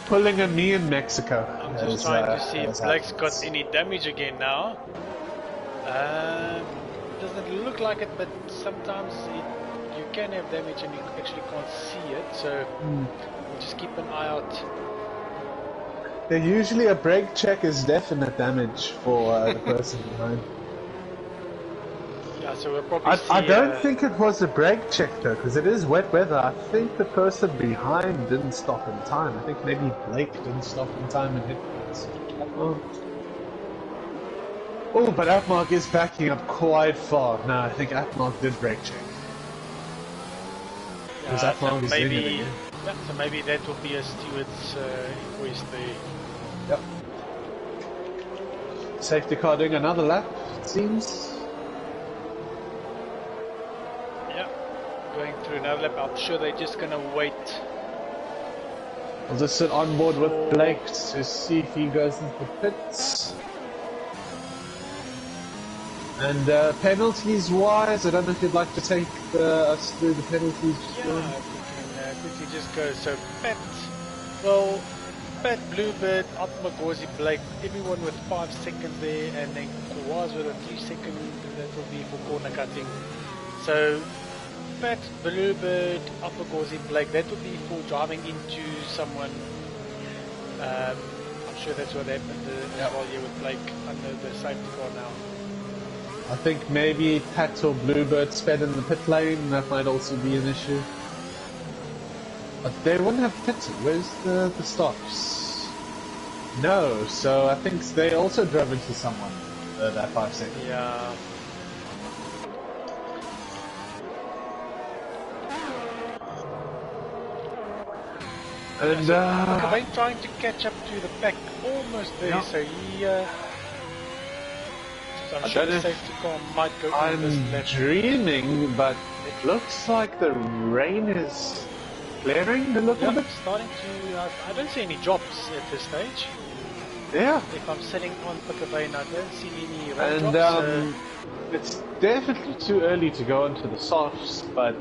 pulling a knee in Mexico. I'm just trying to see if Blake's got any damage again now. Doesn't look like it, but sometimes you can have damage and you actually can't see it, so we'll just keep an eye out. Usually a brake check is definite damage for the person behind. Yeah, so we'll probably see, I don't think it was a brake check though, because it is wet weather. I think the person behind didn't stop in time. I think maybe Blake didn't stop in time and hit Atmog. Oh, but Atmog is backing up quite far. No, I think Atmog did brake check. Because Atmog is doing it again. Yeah, so maybe that will be a steward's invoice there. Yep. Safety car doing another lap, it seems. Yeah, going through another lap. I'm sure they're just going to wait. I'll just sit on board with Blake to see if he goes into the pits. And penalties wise, I don't know if you'd like to take us through the penalties. Yeah, we can quickly just go. So Pat, Bluebird, Atmagorzi, Blake, everyone with 5 seconds there, and then Kawaz with a 3 second, that will be for corner cutting. So Pat, Bluebird, Atmagorzi, Blake, that will be for driving into someone. I'm sure that's what happened as well here with Blake under the safety car now. I think maybe Pat or Bluebird sped in the pit lane, that might also be an issue. But they wouldn't have pitted. Where's the stops? No, so I think they also drove into someone that 5 seconds. Yeah. And Kavane trying to catch up to the pack, almost there, so he I'm sure the safety car might go in this left. Dreaming, but it looks like the rain is clearing a little bit. Starting to... I don't see any drops at this stage. Yeah. If I'm sitting on Pickervane, I don't see any rain drops. It's definitely too early to go into the softs, but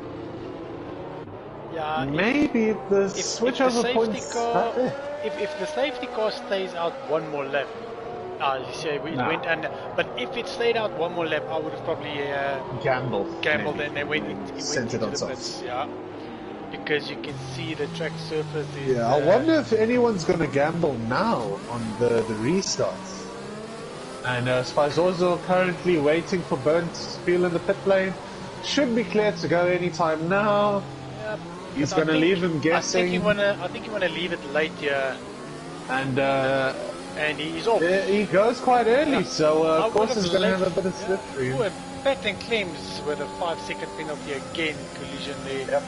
yeah, maybe if the switchover points... If the safety car stays out one more lap, you see, it went under. But if it stayed out one more lap, I would have probably gambled, and they went into the pits. Yeah. because you can see the track surface is... Yeah, I wonder if anyone's going to gamble now on the restarts. And Spizorzo currently waiting for burnt fuel in the pit lane. Should be clear to go anytime now. Yep. He's going to leave him guessing. I think you want to leave it late here. And he's off. He goes quite early, so of course he's going to have a bit of Yeah. slipstream. Oh, and Patton claims with a 5-second penalty again, collision there. Yep.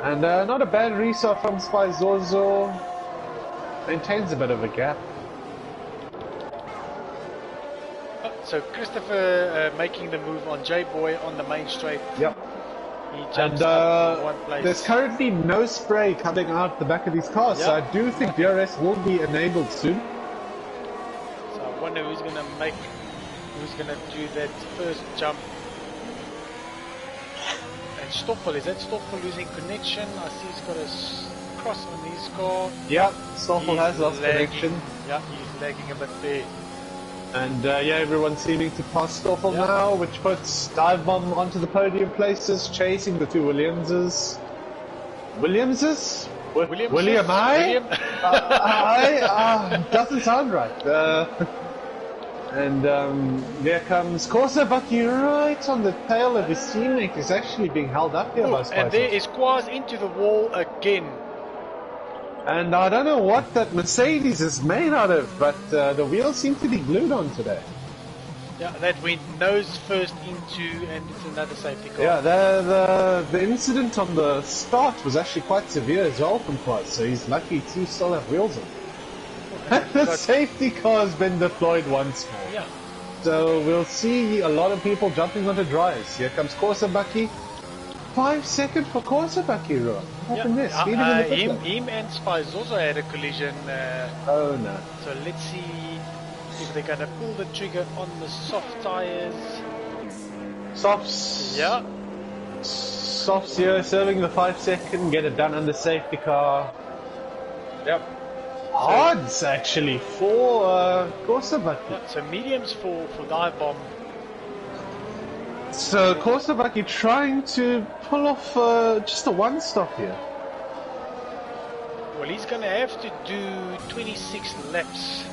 And not a bad restart from Spizorzo. Maintains a bit of a gap. Oh, so Christopher making the move on J-Boy on the main straight. Yep. He jumps up one place. There's currently no spray coming out the back of these cars, so I do think DRS will be enabled soon. So I wonder who's gonna do that first jump. And Stoffel, is that Stoffel losing connection? I see he's got a cross on his car. Yep, Stoffel has lost connection. Yeah, he's lagging a bit there. And yeah, everyone's seeming to pass Stoffel now, which puts Dive Bomb onto the podium places, chasing the two Williamses. Williamses? William I? Doesn't sound right. And there comes Korsabaki right on the tail of his teammate. He's actually being held up here by Spicer. And there is Quaz into the wall again. And I don't know what that Mercedes is made out of, but the wheels seem to be glued on today. Yeah, that went nose first into, and it's another safety car. Yeah, the incident on the start was actually quite severe as well from Quaz, so he's lucky to still have wheels on. The safety car has been deployed once more. Yeah. So we'll see a lot of people jumping onto dries. Here comes Korsabaki. 5 seconds for Korsabaki, Ron. What happened there? Speeding in the pit lane. Him and Spice also had a collision. Oh no. So let's see if they're gonna pull the trigger on the soft tires. Softs. Yeah. Softs here, serving the 5 second, get it done under safety car. Yep. Hards actually for Korsabaki. Yeah, so mediums for Dive Bomb. So Korsabaki trying to pull off just a one stop here. Well, he's gonna have to do 26 laps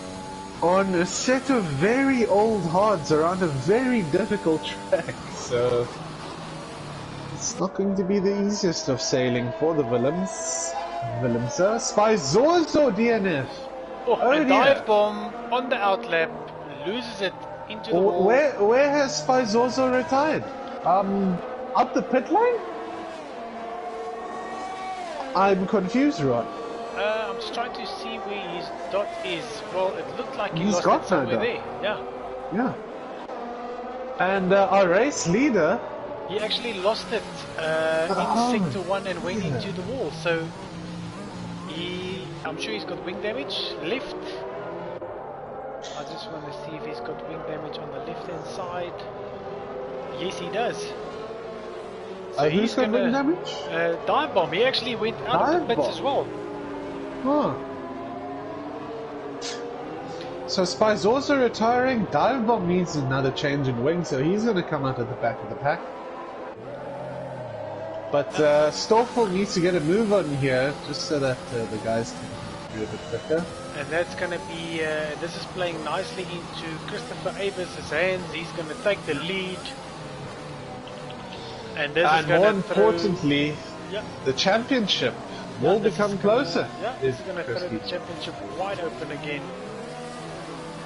on a set of very old hards around a very difficult track. So it's not going to be the easiest of sailing for the Willems. Spizorzo DNF. And Dive Bomb on the outlap loses it into the wall. Where has Spizorzo retired? Up the pit lane? I'm confused, Rod. I'm just trying to see where his dot is. Well, it looked like He's lost got it somewhere no there. Yeah. Yeah. And our race leader... He actually lost it in sector 1 and went into the wall. So I'm sure he's got wing damage. Left. I just want to see if he's got wing damage on the left hand side. Yes, he does. So who's got wing damage? Dive Bomb. He actually went out of the pits as well. Huh. So Spizorzo retiring. Dive Bomb needs another change in wing, so he's going to come out at the back of the pack. But Stoffel needs to get a move on here, just so that the guys can do a bit quicker. And that's going to be, this is playing nicely into Christopher Avers' hands. He's going to take the lead. And this is more importantly, the championship will become closer. Yeah, he's going to throw the championship wide open again.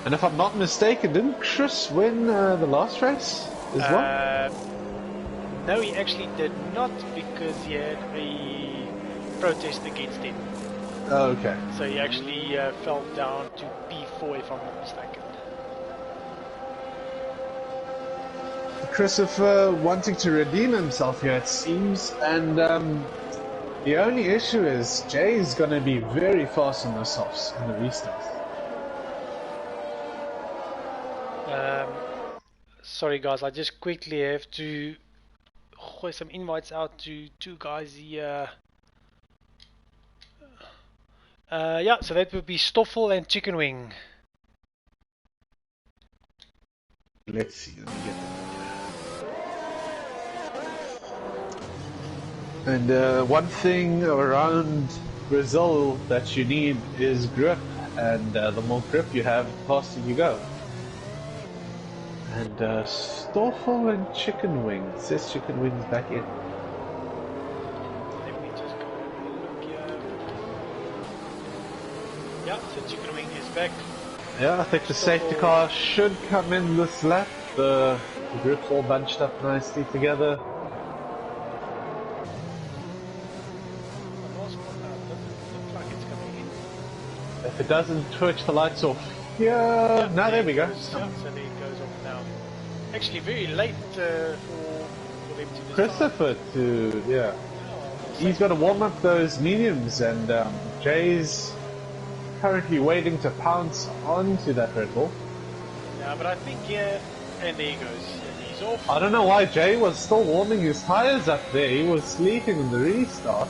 And if I'm not mistaken, didn't Chris win the last race as well? No, he actually did not, because he had a protest against him. Oh, okay. So he actually fell down to P4, if I'm not mistaken. Christopher wanting to redeem himself here, it seems, and the only issue is Jay is going to be very fast on the softs and the restarts. Sorry guys, I just quickly have to throw some invites out to two guys here. Yeah, so that would be Stoffel and Chicken Wing. Let's see, let me get that. And one thing around Brazil that you need is grip, and the more grip you have, the faster you go. And Stoffel and Chicken Wings. Says Chicken Wings back in. Let me just go have a look here. Yeah, so Chicken Wing is back. Yeah, I think the safety car should come in this lap. The grip's all bunched up nicely together. If it doesn't twitch the lights off. Yeah, now there we go. Yeah, so there it goes off now. Actually, very late for them to decide. Christopher to, yeah. He's got to warm up those mediums, and Jay's currently waiting to pounce onto that Red Bull. Yeah, but I think, yeah, and there he goes. He's off. I don't know why Jay was still warming his tires up there. He was sleeping in the restart.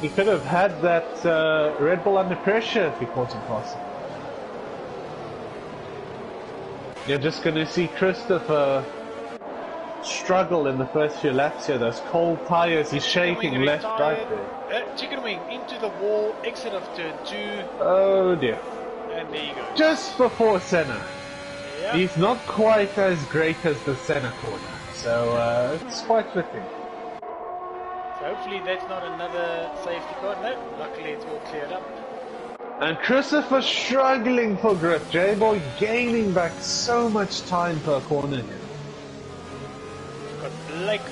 He could have had that Red Bull under pressure if he caught him passing. You're just going to see Christopher struggle in the first few laps here. Those cold tires, he's shaking left, right there. Chicken Wing into the wall, exit of turn 2. Oh dear. And there you go. Just before Senna. Yeah. He's not quite as great as the Senna corner, so it's quite fitting. So hopefully that's not another safety car. No, luckily it's all cleared up. And Christopher struggling for grip. J-Boy gaining back so much time per corner here. We've got Blake.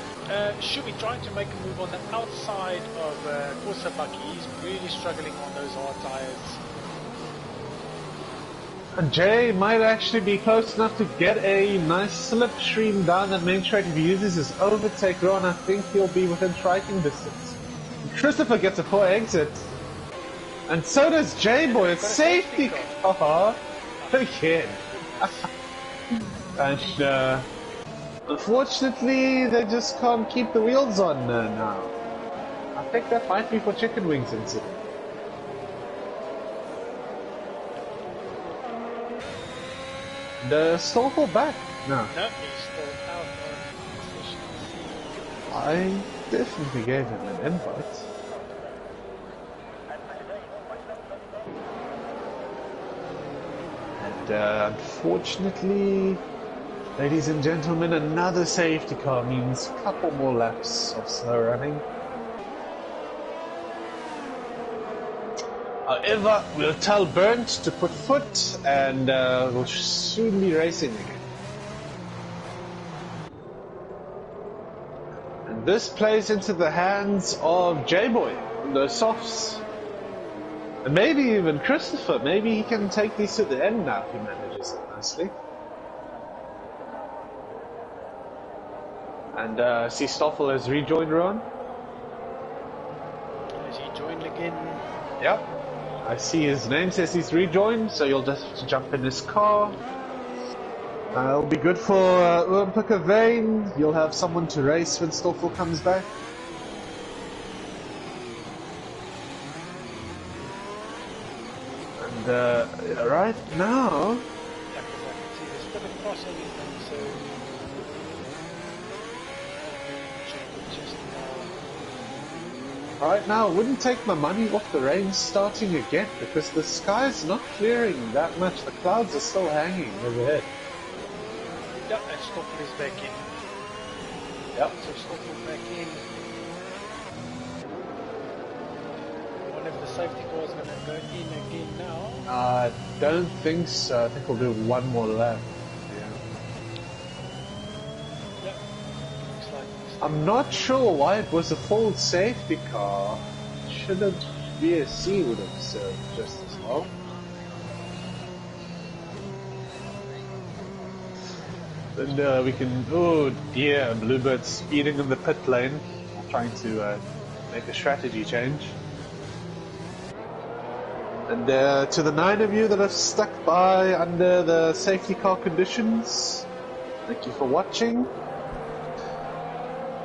Should be trying to make a move on the outside of Kursabaki. He's really struggling on those hard tires. And Jay might actually be close enough to get a nice slipstream down that main straight. If he uses his overtake run, I think he'll be within striking distance. And Christopher gets a poor exit. And so does J-Boy, a safety car again. And unfortunately, they just can't keep the wheels on now. I think that might be for Chicken Wings incident. The Stoffel back? No. No, he's still out on Stringency. I definitely gave him an invite. And unfortunately, ladies and gentlemen, another safety car means a couple more laps of slow running. However, we'll tell Burnt to put foot, and we'll soon be racing again. And this plays into the hands of J-Boy, the softs. And maybe even Christopher. Maybe he can take these to the end now if he manages it nicely. And see Stoffel has rejoined Ron. Has he joined again? Yep. I see his name says he's rejoined, so you'll just have to jump in his car. It'll be good for Olympica Vane. You'll have someone to race when Stoffel comes back. And right now... Yeah, because I can see there's still a crossing in them, so... Right now, it wouldn't take my money off the rain starting again, because the sky's not clearing that much. The clouds are still hanging overhead. Yeah, and Stoffel is back in. Yep. So Stoffel's back in. I wonder if the safety car is going to go in again now. I don't think so. I think we'll do one more lap. Yeah. Looks like I'm not sure why it was a full safety car. Shouldn't BSC would have served just as well. And we can, oh dear, Bluebird's speeding in the pit lane, trying to make a strategy change. And to the 9 of you that have stuck by under the safety car conditions, thank you for watching.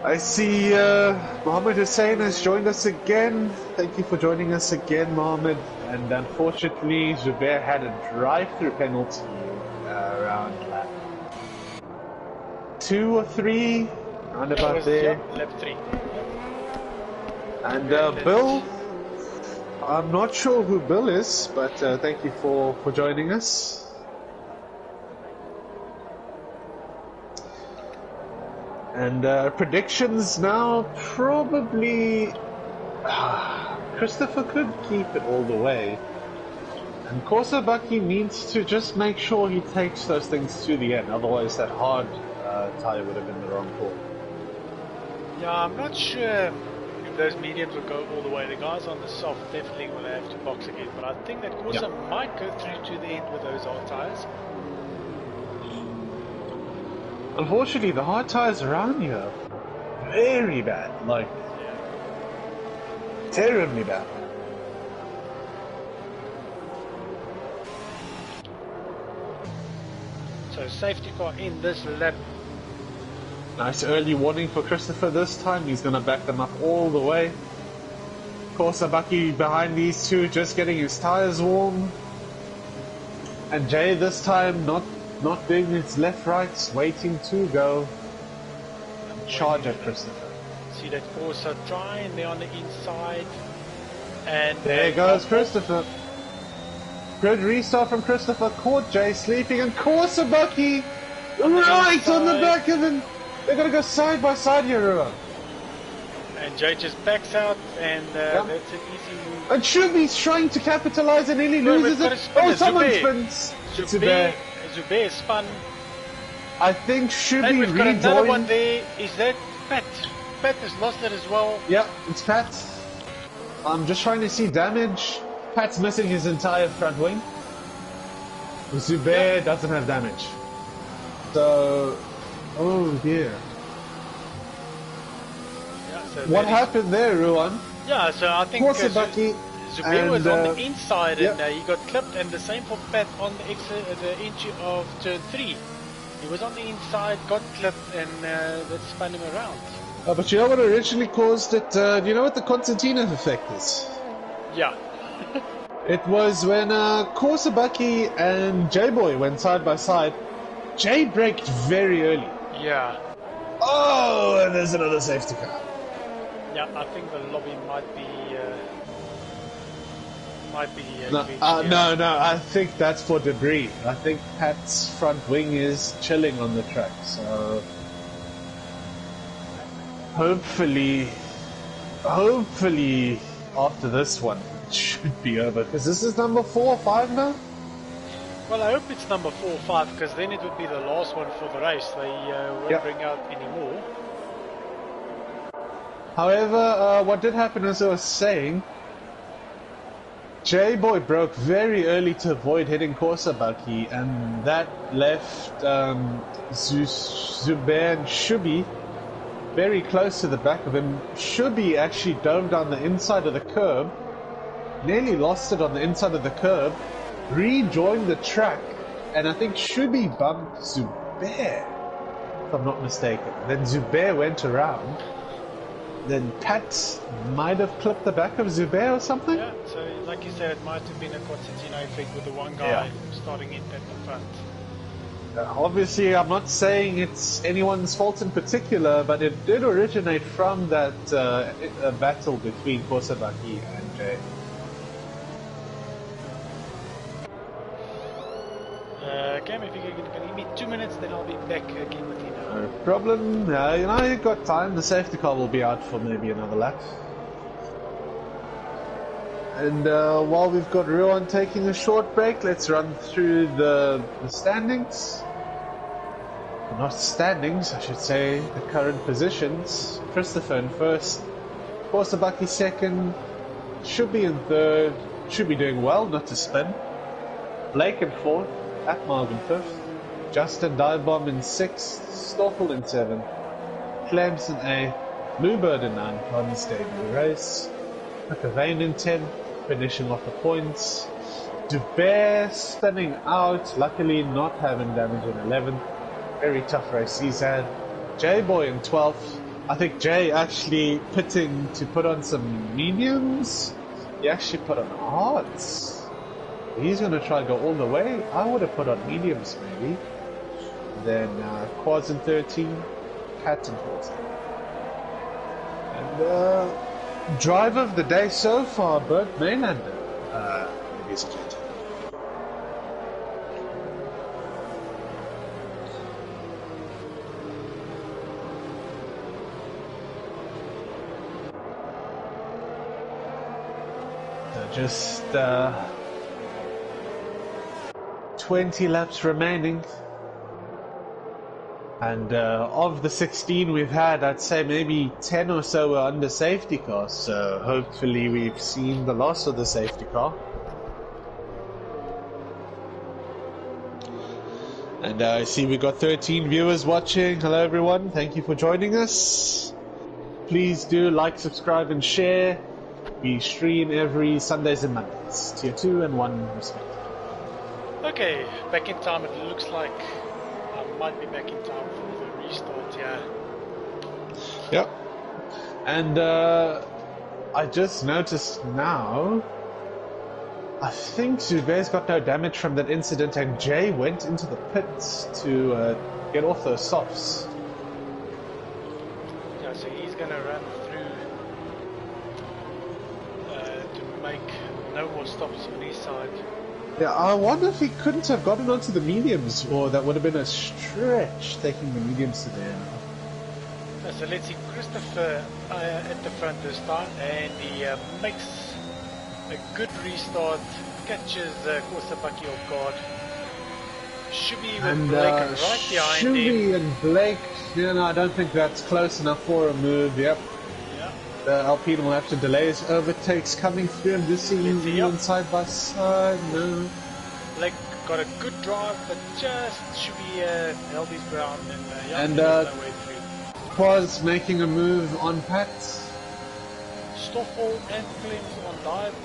I see Mohammed Hussein has joined us again. Thank you for joining us again, Mohammed. And unfortunately, Zubair had a drive-through penalty around lap 2 or 3. Round about there. Yeah, lap 3. And Bill, I'm not sure who Bill is, but thank you for joining us. And predictions now, probably Christopher could keep it all the way. And Korsabaki needs to just make sure he takes those things to the end, otherwise that hard tyre would have been the wrong call. Yeah, I'm not sure if those mediums will go all the way. The guys on the soft definitely will have to box again, but I think that Corsa might go through to the end with those hard tyres. Unfortunately, the hard tyres around here are very bad, like terribly bad. So safety car in this lap. Nice early warning for Christopher this time. He's going to back them up all the way. Korsabaki behind these two, just getting his tyres warm. And Jay this time not doing his left rights, waiting to go. Charge at Christopher. See that Corsa trying there on the inside. And there goes Christopher. Good restart from Christopher. Caught Jay sleeping, and Korsabaki right on the back of him. They're going to go side by side here, Ruan. And Jay just backs out, and that's an easy move. And Shubi's trying to capitalize and nearly loses it. Oh, someone spins. Zubair spun. I think Shubi and we've got rejoined. Another one there. Is that Pat? Pat has lost it as well. Yeah, it's Pat. I'm just trying to see damage. Pat's missing his entire front wing. Zubair doesn't have damage. So, oh dear. Yeah, so what happened there, Ruan? Yeah, so I think Zubair was on the inside and he got clipped, and the same for Pat on the entry of turn 3. He was on the inside, got clipped, and that spun him around. But you know what originally caused it? Do you know what the Constantino effect is? Yeah. It was when Korsabaki and J-Boy went side by side. Jay braked very early. Yeah. Oh, and there's another safety car. Yeah, I think the lobby might be no, I think that's for debris. I think Pat's front wing is chilling on the track, so hopefully after this one it should be over, because this is number 4 or 5 now. Well, I hope it's number 4 or 5, because then it would be the last one for the race. They won't bring out any more. However, what did happen, as I was saying, J-Boy broke very early to avoid hitting Korsabaki, and that left Zubair and Shubi very close to the back of him. Shubi actually dove down the inside of the curb, nearly lost it on the inside of the curb, rejoined the track, and I think Shubi bumped Zubair, if I'm not mistaken. Then Zubair went around. Then Pat might have clipped the back of Zubair or something? Yeah, so like you said, it might have been a Constantino effect with the one guy starting in at the front. Obviously, I'm not saying it's anyone's fault in particular, but it did originate from that battle between Korsabaki and Jay. Cam, if you can give me 2 minutes, then I'll be back again with you now. No problem. You know, you've got time. The safety car will be out for maybe another lap. And while we've got Ruan taking a short break, let's run through the standings. Not standings, I should say, the current positions. Christopher in first, Korsabaki second, should be in third, should be doing well, not to spin. Blake in fourth, Atmarg in fifth, Justin Diebomb in sixth, Stoffel in seventh, Clemson in eighth, Bluebird in ninth on his debut race, McAvain in 10th, finishing off the points. Zubair spinning out, luckily not having damage in 11th. Very tough race he's had. J-Boy in 12th. I think Jay actually pitting to put on some mediums. He actually put on hards. He's going to try to go all the way. I would have put on mediums maybe. Then Quads in 13. pattern towards them. And driver of the day so far, Bert Maylander, ladies and gentlemen. Just 20 laps remaining, and of the 16 we've had, I'd say maybe 10 or so were under safety cars, so hopefully we've seen the loss of the safety car. And I see we've got 13 viewers watching. Hello everyone, thank you for joining us. Please do like, subscribe and share. We stream every Sundays and Mondays, tier 2 and 1 respectively. Okay, back in time. It looks like I might be back in time for the restart, yeah. Yep. And I just noticed now, I think Zubair's got no damage from that incident, and Jay went into the pits to get off those softs. Yeah, so he's gonna run through to make no more stops on his side. Yeah, I wonder if he couldn't have gotten onto the mediums, or that would have been a stretch taking the mediums to there. So let's see, Christopher at the front this time, and he makes a good restart, catches Korsabaki off guard. Shubi with Blake right behind Shubi him. and Blake, no, I don't think that's close enough for a move, yep. Yeah. The Alpine will have to delay his overtakes coming through. I'm just seeing you on side by side. No. Blake got a good drive, but just Shubi held his ground and no way through. Quaz making a move on Pat. Stoffel and Klims on dive.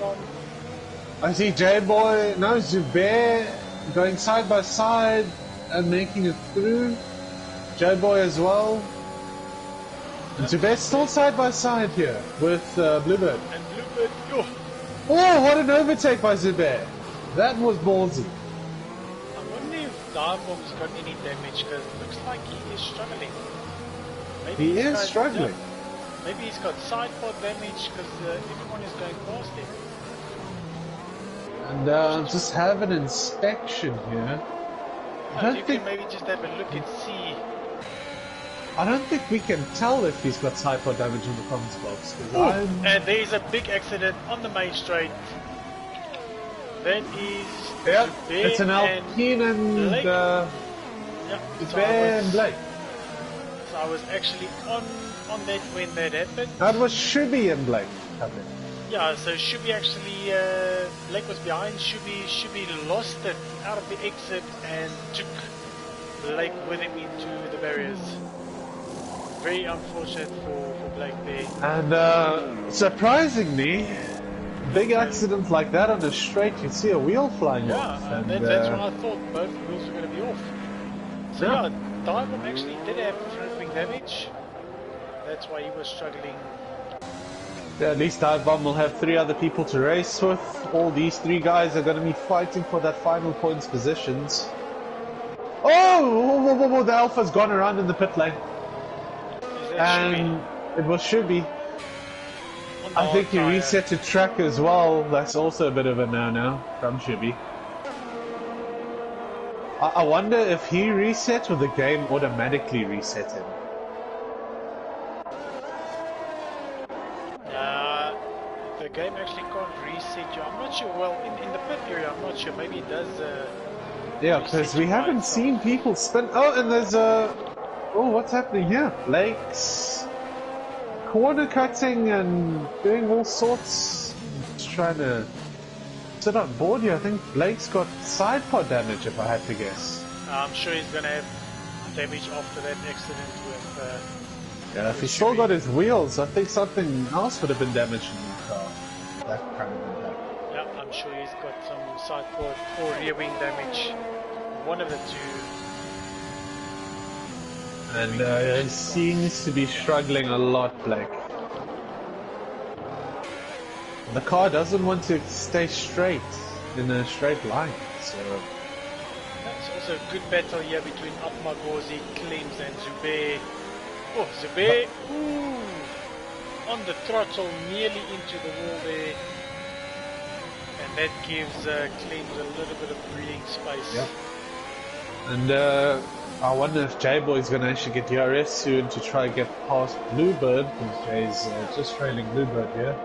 I see J-Boy, no, Zubair going side by side and making it through. J-Boy as well. And Zubair's still side by side here with Bluebird. And Bluebird, oh, what an overtake by Zubair. That was ballsy. I wonder if Dive-Bomb's got any damage, because it looks like he is struggling. Maybe he is struggling. Maybe he's got side pod damage because everyone is going past him. And just have an inspection here. I don't think maybe just have a look and see. I don't think we can tell if he's got side pod damage in the comments box. And there's a big accident on the main straight. That is it's an Alpine and Zubair and Blake. So I was actually on that when that happened. That was Shubi and Blake. Yeah, so Shubi actually, Blake was behind Shubi lost it out of the exit and took Blake with him into the barriers. Very unfortunate for Blake there. And surprisingly, big accident like that on the straight, you see a wheel flying off. And that's what I thought, both wheels were going to be off. So yeah, Diamond actually did have front wing damage. That's why he was struggling. Yeah, at least Dive Bomb will have 3 other people to race with. All these 3 guys are going to be fighting for that final points positions. Oh, the Alpha's gone around in the pit lane. And it was Shubi. I think he reset to track as well. That's also a bit of a no-no from Shubi. I wonder if he reset or the game automatically reset him. The game actually can't reset you. I'm not sure. Well, in the pit area, I'm not sure. Maybe it does. Yeah, because we haven't seen people spin. Oh, and there's a. Oh, what's happening here? Blake's corner cutting and doing all sorts. Just trying to sit on board here. I think Blake's got side pod damage, if I had to guess. I'm sure he's gonna have damage after that accident with. Yeah, if he's still got his wheels, I think something else would have been damaged in the car. That kind of impact. Yeah, I'm sure he's got some side pod or rear wing damage. One of the two. And he seems to be struggling a lot, Blake. The car doesn't want to stay straight in a straight line, so. That's also a good battle here between Atmagozi, Klims and Zubair. Oh, Zubair, ooh, on the throttle, nearly into the wall there. And that gives Clems a little bit of breathing space. Yep. And I wonder if J-Boy's going to actually get DRS soon to try and get past Bluebird, because Jay's just trailing Bluebird here.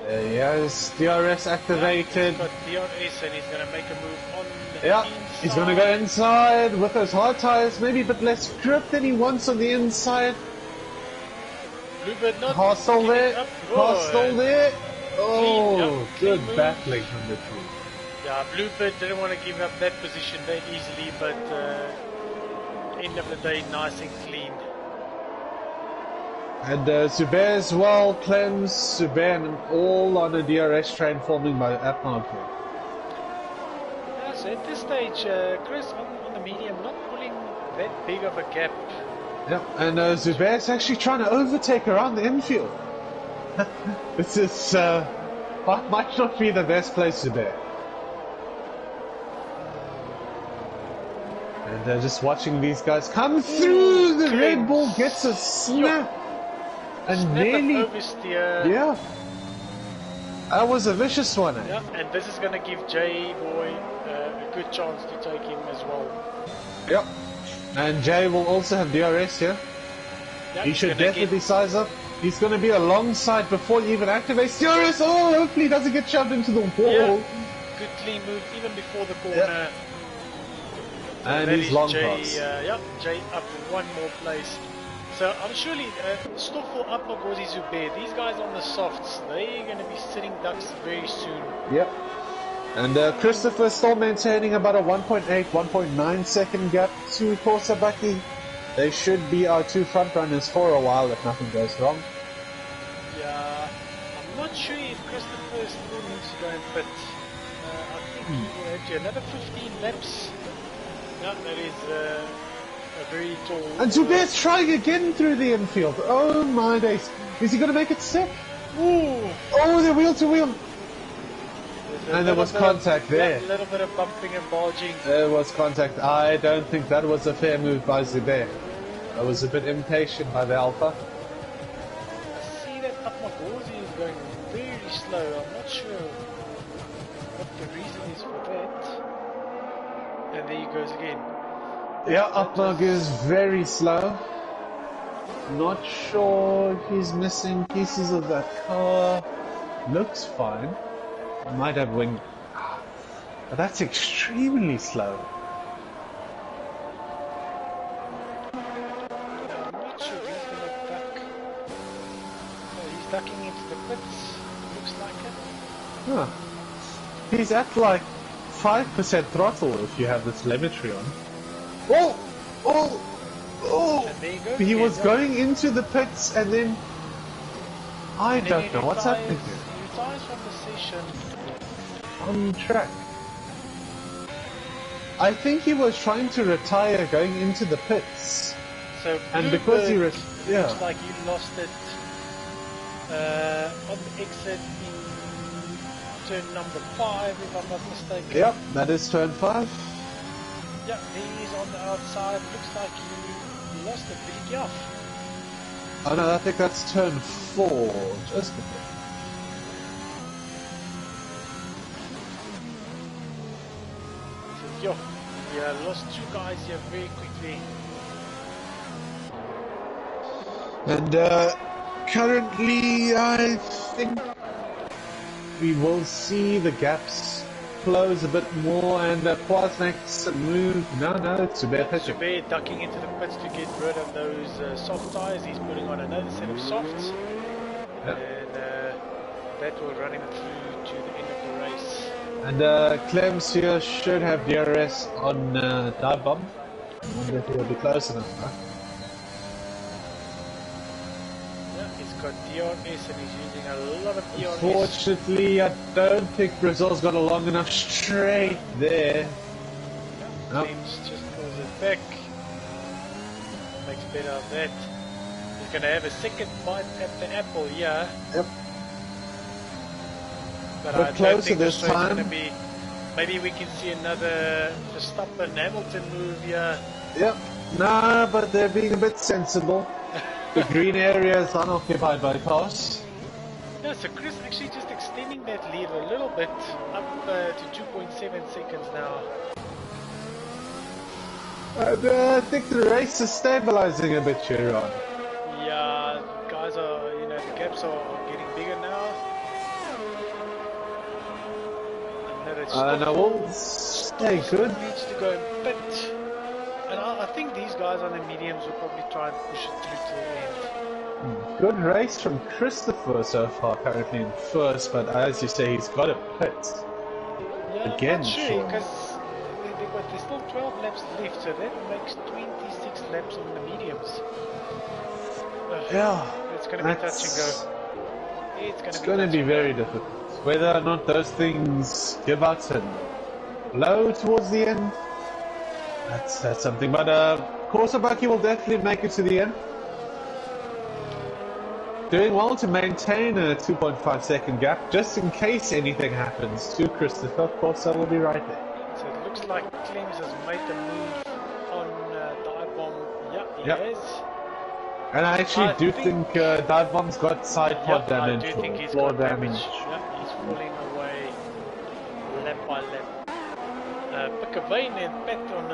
There he is, DRS activated. He's got DRS and he's going to make a move on the Yeah, inside. he's going to go inside with those hard tires, maybe a bit less grip than he wants on the inside. Bluebird not Hostile there, hostile there. Clean, Oh, clean good move. battling from the team. Yeah, Bluebird didn't want to give up that position that easily, but end of the day, nice and clean. And Zubair as well, Clems, Zubair, and all on a DRS train forming by Atmar here. Yeah, so at this stage, Chris on the medium, not pulling that big of a gap. Yeah, and Zubair's actually trying to overtake around the infield. This is might not be the best place, Zubair. And just watching these guys come through, the Red Bull gets a snap. And Snap nearly, oversteer. yeah, that was a vicious one. Yeah, and this is going to give J-Boy a good chance to take him as well. Yep. And Jay will also have DRS here. Yeah, He should definitely size up. He's going to be alongside before he even activates DRS. Oh, hopefully he doesn't get shoved into the wall. Yeah. Good clean move even before the corner. Yep. And he's long pass. Yeah, Jay up one more place. So I'm surely Stoffel, Upmagozi, Zubair, these guys on the softs, they're going to be sitting ducks very soon. Yep. And Christopher still maintaining about a 1.8, 1.9 second gap to Korsabaki. They should be our two front runners for a while if nothing goes wrong. Yeah, I'm not sure if Christopher still needs to go in pit. I think he will have to another 15 laps. No, that is a very tall... And Zubair's trying again through the infield. Oh my days. Is he going to make it sick? Ooh! Oh, they're wheel to wheel. And there was contact there. A little bit of bumping and bulging. There was contact. I don't think that was a fair move by Zubair. I was a bit impatient by the Alpha. I see that Upmagozi is going very slow. I'm not sure what the reason is for that. And there he goes again. Yeah, Upmug is very slow. Not sure he's missing pieces of that car. Looks fine. Might have wing. But that's extremely slow. I'm not sure if he's going to duck. Oh, he's ducking into the pits. Looks like it. Huh. He's at like 5% throttle if you have the telemetry on. Oh! Oh! Oh! And there you go. He was going into the pits and then... I don't know what's happening here. He retires from the session. On track. I think he was trying to retire going into the pits. So And because he looks like he lost it on the exit in turn number 5, if I'm not mistaken. Yep, that is turn 5. Yeah, he's on the outside. Looks like he lost it. Did he get off? Oh no, I think that's turn 4. Just a bit. So, yeah, lost 2 guys here very quickly. And currently, I think we will see the gaps close a bit more, and Quaz makes a move. No, it's Zubair pitching. Zubair ducking into the pits to get rid of those soft tyres. He's putting on another set of softs. Yep. And that will run him through to the end of the race. And Clems here should have DRS on dive bomb. I wonder if he'll be close enough, huh? Yeah, he's got DRS and he's using a lot of DRS. Fortunately, I don't think Brazil's got a long enough straight there. Nope. James just pulls it back. Makes better of that. He's going to have a second bite at the apple, yeah. Yep. But We're I don't closer think this this race is time. going to be... Maybe we can see another Verstappen Hamilton move here. Yep. Nah, but they're being a bit sensible. The green area is unoccupied by cars. Yeah, so Chris actually just extending that lead a little bit up to 2.7 seconds now. I think the race is stabilizing a bit here on. Yeah, guys are, you know, the gaps are getting bigger now. And I will stay good. Needs to go a bit. And I think these guys on the mediums will probably try and push it through to the end. Good race from Christopher so far, currently in first, but as you say, he's got a pit. Yeah, Again, not sure, because there's still 12 laps left, so that makes 26 laps on the mediums. Yeah, it's going to be touch and go. It's going to be very difficult. Whether or not those things give out and blow towards the end, that's something. But Korsabaki will definitely make it to the end. Doing well to maintain a 2.5 second gap, just in case anything happens to Christopher. Of course, I will be right there. So it looks like Clems has made the move on Dive Bomb. Yeah, he has. And I actually do think Dive Bomb's got side pod damage, I do think he's floor got damage. Yeah, he's falling away lap by lap. Pickavane and Pat on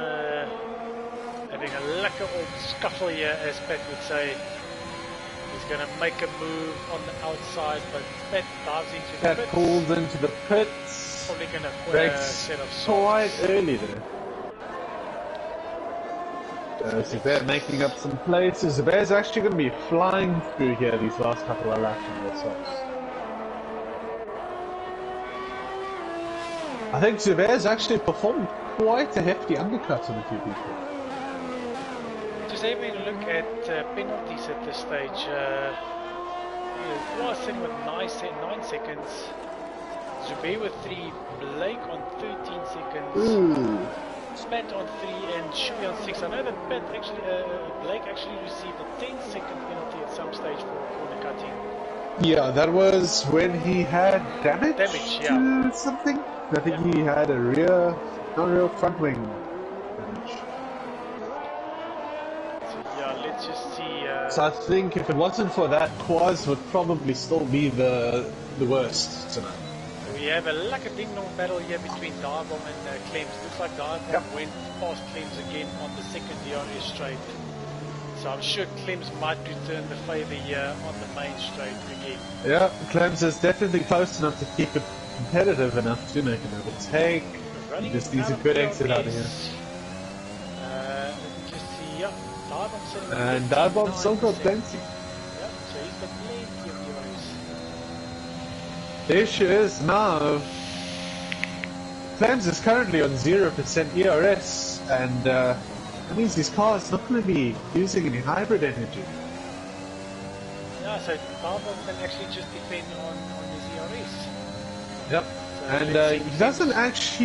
having a lekker old scuffle here, as Pat would say. He's going to make a move on the outside, but Pat dives into the pits. Pat pulls into the pits. Probably going to put a set of socks. Quite early there. Zubair making up some places. Zubair's actually going to be flying through here these last couple of laps in their socks. I think Zubair's actually performed quite a hefty undercut on a few people. Just having a look at penalties at this stage. Was sitting with 9 seconds. Zubair with 3, Blake on 13 seconds. Ooh. Pat on 3 and Shuey on 6. I know that Pat actually, Blake actually received a 10-second penalty at some stage for corner cutting. Yeah, that was when he had damage yeah. to something. I think he had a rear front wing damage. So yeah, let's just see. So I think if it wasn't for that, Quaz would probably still be the worst tonight. We have a lekker ding dong battle here between Dive Bomb and Clems. Looks like Dive Bomb went past Clems again on the second DRS straight. So I'm sure Clems might return the favour here on the main straight again. Yeah, Clems is definitely close enough to keep it competitive enough to make an overtake. He just needs a good exit out of here. Let me just see, yeah, Dive Bomb sitting on and Dive Bomb still got plenty. Yeah, so he's got plenty of DRS. The issue is now, Clems is currently on 0% ERS, and that means his car is not going to be using any hybrid energy. Yeah, so Dive Bomb can actually just depend on his ERS. Yep, so and he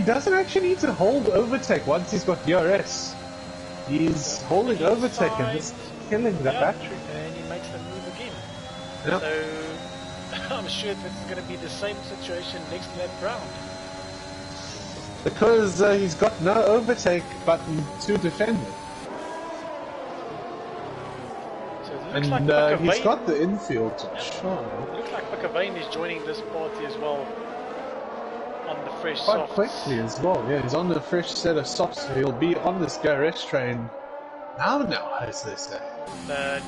doesn't actually need to hold overtake once he's got DRS. He's holding overtake and just killing the battery. And he makes the move again. Yep. So I'm sure this is going to be the same situation next lap round. Because he's got no overtake button to defend it. So it and like he's got the infield to show. It looks like Pickavane is joining this party as well. On the fresh Quite softs. quickly as well, yeah, he's on the fresh set of softs, so he'll be on this DRS train now, as they say.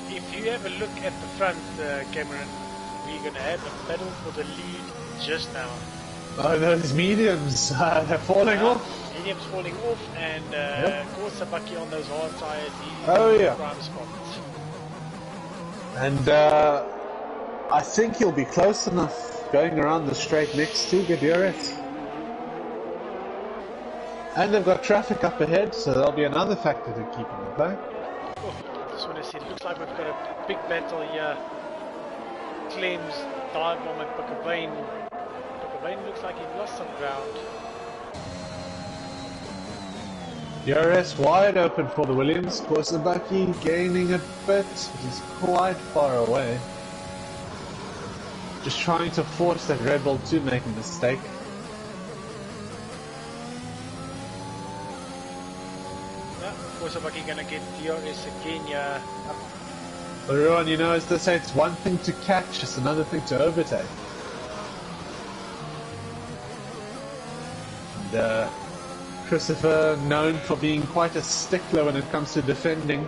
If you have a look at the front, Cameron, we're going to have a battle for the lead just now. Oh, those mediums, they're falling off. Mediums falling off, and Korsabaki on those hard tires, he's in the prime spot. And I think he'll be close enough going around the straight next to the DRS. And they've got traffic up ahead, so there'll be another factor to keep in play. Oh, just want to see, it looks like we've got a big battle here. Clems, Dive Bomb and Pickavane. Pickavane looks like he lost some ground. DRS wide open for the Williams. Korsabaki gaining a bit, he's quite far away. Just trying to force that Red Bull to make a mistake. Korsabaki gonna get DRS again, yeah. Everyone, you know, as they say, it's one thing to catch, it's another thing to overtake. And Christopher, known for being quite a stickler when it comes to defending.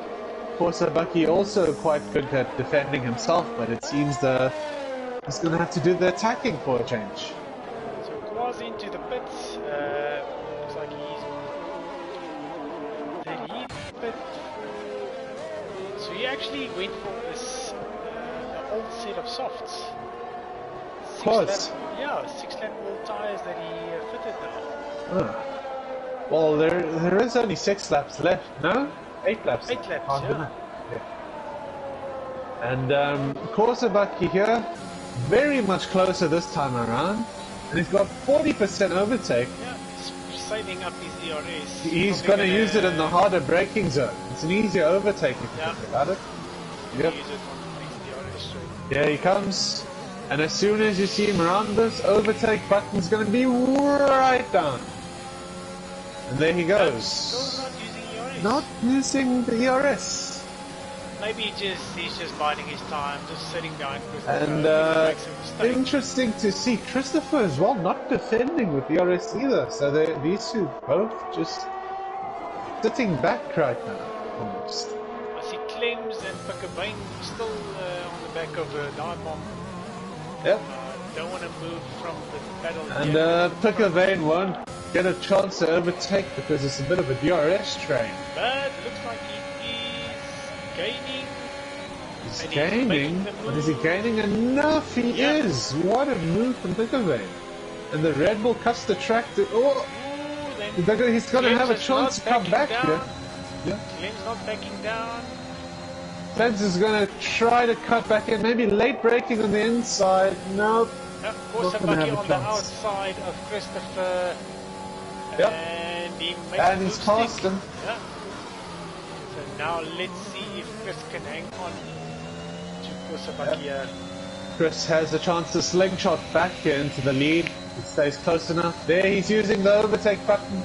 Bucky also quite good at defending himself, but it seems he's going to have to do the attacking for a change. So Quaz into the pits. Looks like did he pit? So he actually went for this the old set of softs. Six lap old tires that he fitted now. Oh. Well, there is only 6 laps left, no? 8 laps. 8 laps, yeah. And Bucky here, very much closer this time around, and he's got 40% overtake. Yeah, he's saving up his DRS. He's going to use it in the harder braking zone. It's an easier overtake if you think about it. Yep. Use it on his DRS. Yeah, he comes, and as soon as you see him around this overtake button's going to be right down. And there he goes. Still not using ERS. Not using the ERS. Maybe he's just biding his time, just sitting behind Christopher. And interesting to see Christopher as well, not defending with the ERS either. So these two both just sitting back right now, almost. I see Clems and Pickabane still on the back of Tyre bomb. Yep. Don't want to move from the pedal. And Pickabane won't get a chance to overtake because it's a bit of a DRS train. But looks like he is gaining. He's gaining? But is he gaining enough? He is! What a move from Pickabane. And the Red Bull cuts the track to... Oh! He's going to have a chance to come back here. Yeah. Clem's not backing down. Clems is going to try to cut back in, maybe late braking on the inside. Nope. Of course, Bucky on the outside of Christopher. Yep. And he's passed him. Yeah. So now let's see if Chris can hang on to Kusabaki here. Chris has a chance to slingshot back here into the lead. He stays close enough. There he's using the overtake button.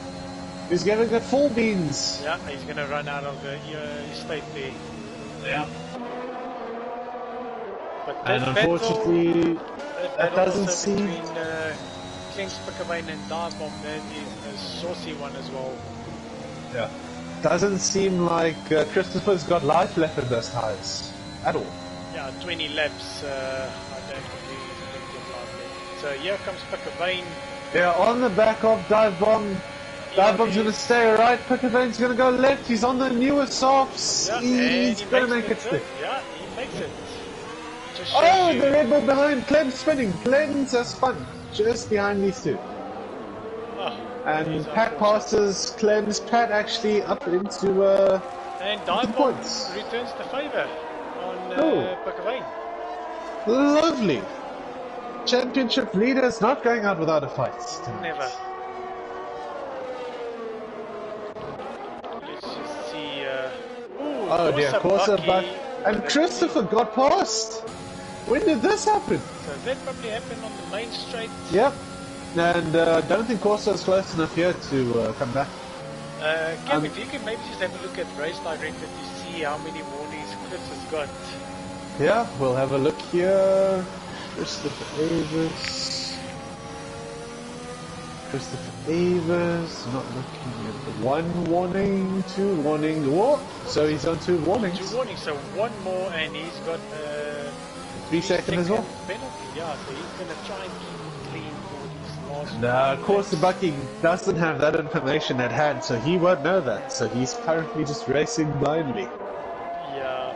He's giving it full beans. Yeah, he's going to run out of the state there. Yeah. But and unfortunately, that doesn't seem... Clems, Pickabane and Tyre bomb, that is a saucy one as well. Yeah. Doesn't seem like Christopher's got life left in those tires. At all. Yeah, 20 laps, I don't think he's get life left. So here comes Pickabane. Yeah, on the back of Dive Bomb. Dive Bomb's going to stay right, Pickabane's going to go left, he's on the newer softs. Yeah, he's going to make it stick. Yeah, he makes it. Oh, the Red Bull behind, Clem's spinning. Clem's has spun just behind these two. Oh, and Pat passes Clem's, Pat actually up into and Tyre points. Returns the favour on Pickabane. Lovely. Championship leaders not going out without a fight. Never. Let's just see. Oh dear, Bucky. And Christopher got past. When did this happen? So that probably happened on the main straight. Yep. And don't think Corsa's close enough here to come back. Kev, if you can maybe just have a look at Race Director to see how many warnings Chris has got. Yeah, we'll have a look here. Christopher Avers, not looking at the 1 warning, 2 warning, what? So he's on 2 warnings. 2 warnings, so 1 more and he's got 3 second as well. Penalty, yeah, so he's going to try and keep clean for these last. Nah, of course the Bucky doesn't have that information at hand, so he won't know that. So he's currently just racing blindly. Yeah.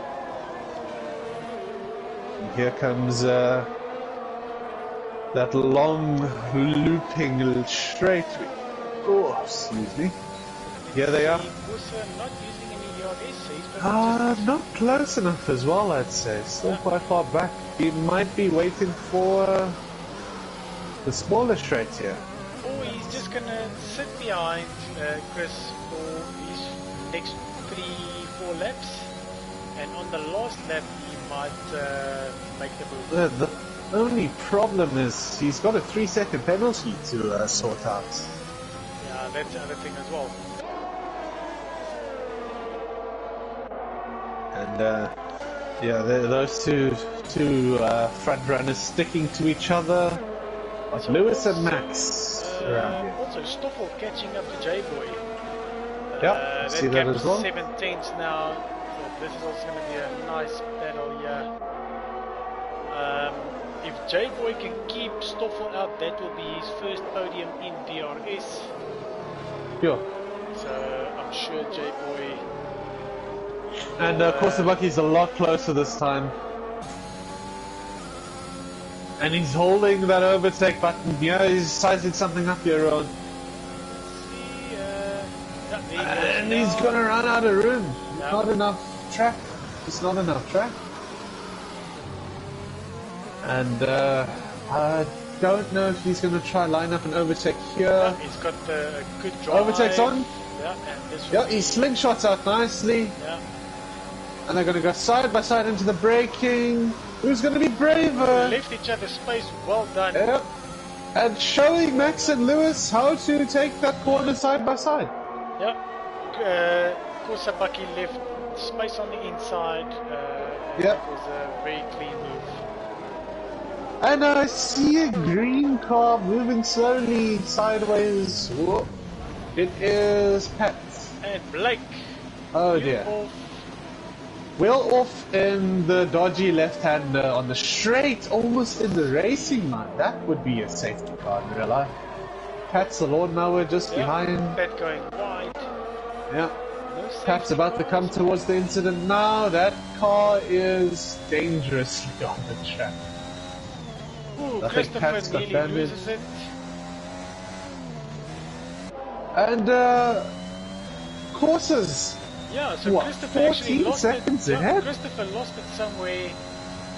And here comes that long looping straight. Oh, excuse me. Here they are. Not close enough as well, I'd say. Still quite far back. He might be waiting for the smaller straight here. Or he's just gonna sit behind Chris for his next 3-4 laps, and on the last lap he might make the move. The only problem is he's got a 3-second penalty to sort out. Yeah, that's the other thing as well. And Yeah, those two front runners sticking to each other. Like Lewis and Max around here. Also, Stoffel catching up to J-Boy. Yeah, see that as well. 17th now. So this is also going to be a nice battle here. If J-Boy can keep Stoffel out, that will be his first podium in DRS. Sure. So I'm sure J-Boy... And Korsabaki's a lot closer this time. And he's holding that overtake button. Yeah, he's sizing something up here, Ron. And he's gonna run out of room. Yep. Not enough track. It's not enough track. And I don't know if he's gonna try line up an overtake here. Yeah, he's got a good drive. Overtake's on. Yeah, and this Yeah, he slingshots out nicely. Yeah. And they're gonna go side by side into the braking. Who's gonna be braver? Left each other space, well done. Yep. And showing Max and Lewis how to take that corner side by side. Yep. Korsabucky left space on the inside. Yep. It was a very clean move. And I see a green car moving slowly sideways. Whoa. It is Pat. And Blake. Oh dear. Wheel off in the dodgy left-hander on the straight, almost in the racing line. That would be a safety car in real life. Pat's the lawnmower just behind. Pat going wide. Yeah. Pat's about to come towards the incident now. That car is dangerously on the track. Ooh, I think Pat's got damage. Loses it. And courses. Yeah, so what, Christopher 14 actually lost seconds it. ahead? Christopher lost it somewhere.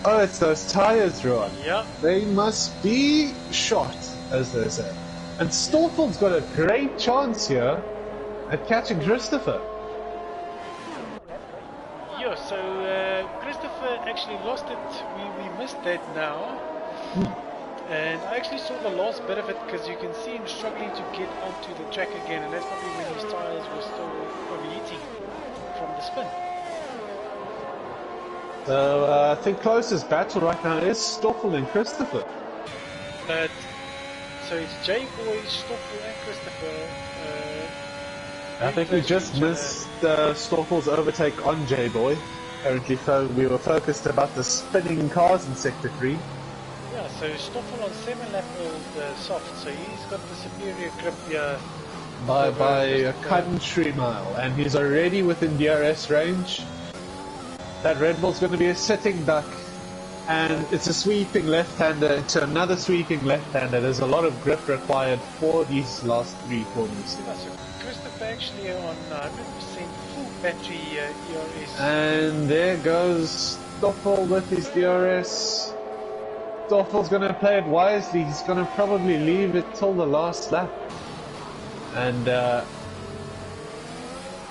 Oh, it's those tires, Ron. Yeah. They must be shot, as they say. And Stoffel's got a great chance here at catching Christopher. Yeah, so Christopher actually lost it. We missed that now. And I actually saw the last bit of it because you can see him struggling to get onto the track again, and that's probably when his tires were still overheating from the spin. So I think closest battle right now is Stoffel and Christopher. But so it's J-Boy, Stoffel and Christopher. I think we just missed Stoffel's overtake on J-Boy. Apparently, so we were focused about the spinning cars in Sector 3. Yeah, so Stoffel on 7 lap old soft, so he's got the superior grip here. By a country mile, and he's already within DRS range. That Red Bull's going to be a sitting duck, and it's a sweeping left-hander into another sweeping left-hander. There's a lot of grip required for these last 3 corners. Yeah, so Christopher actually on 100% full battery ERS. And there goes Stoffel with his DRS. Stoffel's going to play it wisely. He's going to probably leave it till the last lap. And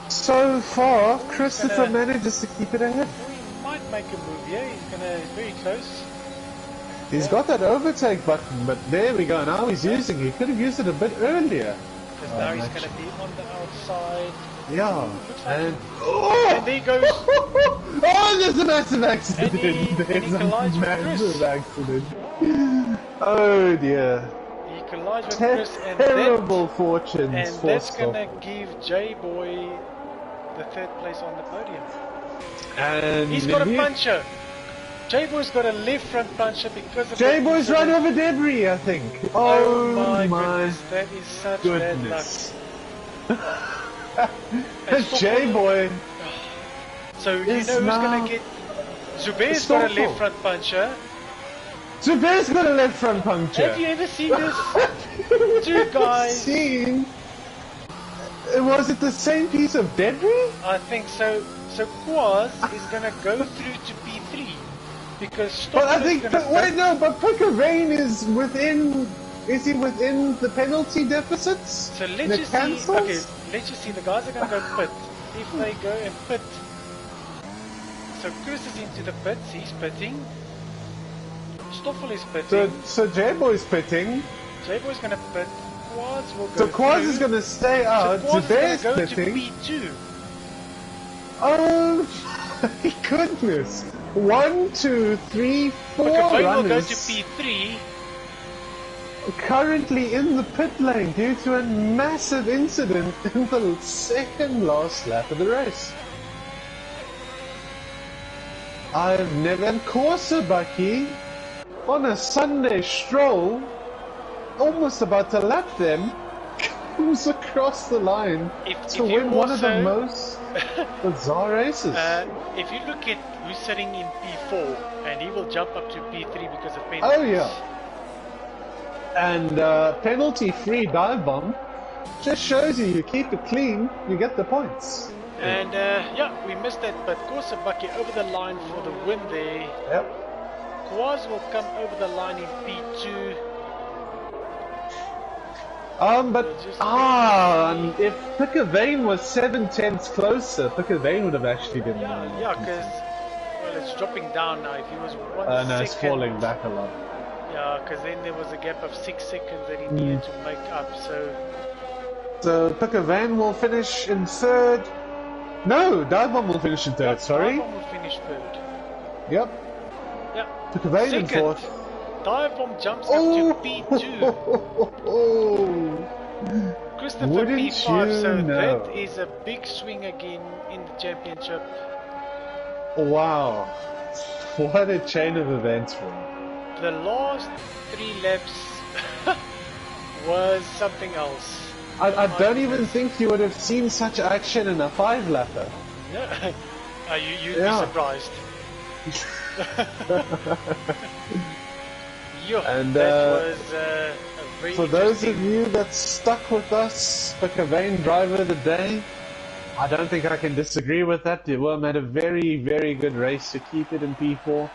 so far, Christopher manages to keep it ahead. He might make a move here. He's very close. He's got that overtake button, but there we go. Now he's using it. He could have used it a bit earlier. Because now he's going to be on the outside. Yeah. And there he goes. Oh, there's a massive accident. There's a massive accident. Oh dear. He collides with Chris, and terrible fortunes. And that's going to give J-Boy the 3rd place on the podium. And he's got a puncher. J-Boy's got a left front puncher because of J-Boy's run over debris, I think. Oh my goodness, that is such bad luck. J-Boy. So you know who's going to get... Zubair's got a left front puncher. Zubair's got a left front puncture. Have you ever seen this? 2 guys. Was it the same piece of debris? I think so. So Quaz is going to go through to P3 because. But I think. But Pickerain is within. Is he within the penalty deficits? So let's just see. Okay, let's just see. The guys are going to go pit. If they go and pit, so Chris is into the pits. He's pitting. Stoffel is pitting. So J-Boy's pitting. J-Boy's going to pit. Quaz will go So Quaz through. is going to stay out. So Quaz is Zubair's going to go pitting. to P2. Oh. my goodness! 1, 2, 3, 4 McAvey will go runners to P3. currently in the pit lane due to a massive incident in the second last lap of the race. I've never... And Corsa Bucky, on a Sunday stroll, almost about to lap them, comes across the line to win one of the most bizarre races. If you look at who's sitting in P4, and he will jump up to P3 because of penalties. Oh yeah. And penalty-free dive bomb just shows you keep it clean, you get the points. And yeah, we missed that, but Korsabaki over the line for the win there. Yep. Kwaz will come over the line in P2. And if Pickavane was 7/10 closer, Pickavane would have actually been... Yeah, because, well, it's dropping down now. If he was 1 second... No, it's falling back a lot. Yeah, because then there was a gap of 6 seconds that he needed to make up, So Pickavane will finish in third. No, Divebomb will finish in third, sorry. Divebomb will finish third. Yep. Yep. Pickavane in fourth. Divebomb jumps up to P2. Christopher Wouldn't P5, so you know? that is a big swing again in the championship. Wow. What a chain of events, bro. The last 3 laps was something else. I don't even think you would have seen such action in a 5-lapper. No, you'd be surprised. And that was a very for those of you that stuck with us, Pickavane driver of the day, I don't think I can disagree with that. Worm had a very, very good race to keep it in P4.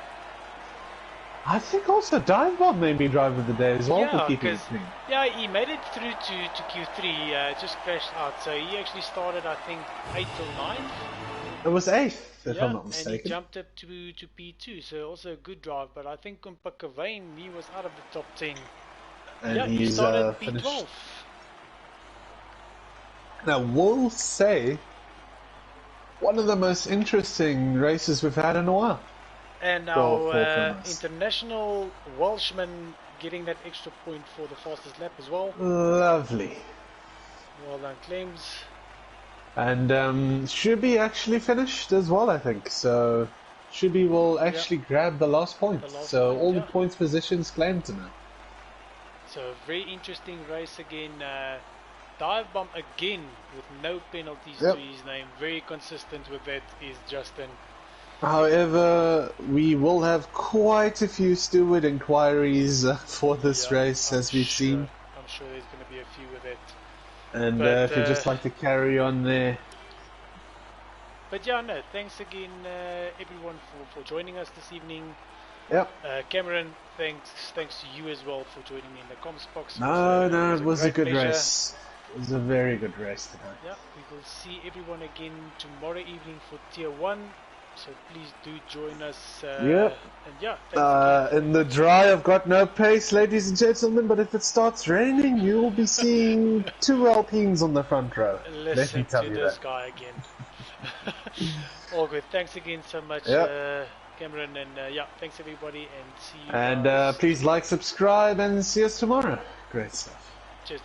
I think also Divebomb made me driver of the day as well for keeping it clean. Yeah, he made it through to Q3, just crashed out. So he actually started, I think, 8th or 9th. It was 8th, if I'm not mistaken. And he jumped up to P2, so also a good drive. But I think on Pickavane, he was out of the top 10. And he he's started finished. P12. Now, we'll say one of the most interesting races we've had in a while. And our international Welshman getting that extra point for the fastest lap as well. Lovely. Well done, Clems. And Shubi actually finished as well, I think. So Shubi will actually grab the last point. All the points positions claimed tonight. So a very interesting race again. Divebomb again with no penalties to his name. Very consistent with that is Justin. However, we will have quite a few steward inquiries for this race, as we've seen. I'm sure there's going to be a few with it. And if you'd just like to carry on there. But yeah, no, thanks again, everyone, for joining us this evening. Yep. Cameron, thanks to you as well for joining me in the comms box. No, it was a good race. It was a very good race tonight. Yeah, we will see everyone again tomorrow evening for Tier 1. So please do join us. And yeah, in the dry, I've got no pace, ladies and gentlemen. But if it starts raining, you will be seeing 2 Alpines on the front row. Listen to this guy again. All good. Thanks again so much, Cameron. And yeah, thanks everybody, and see you. And please like, subscribe, and see us tomorrow. Great stuff. Cheers.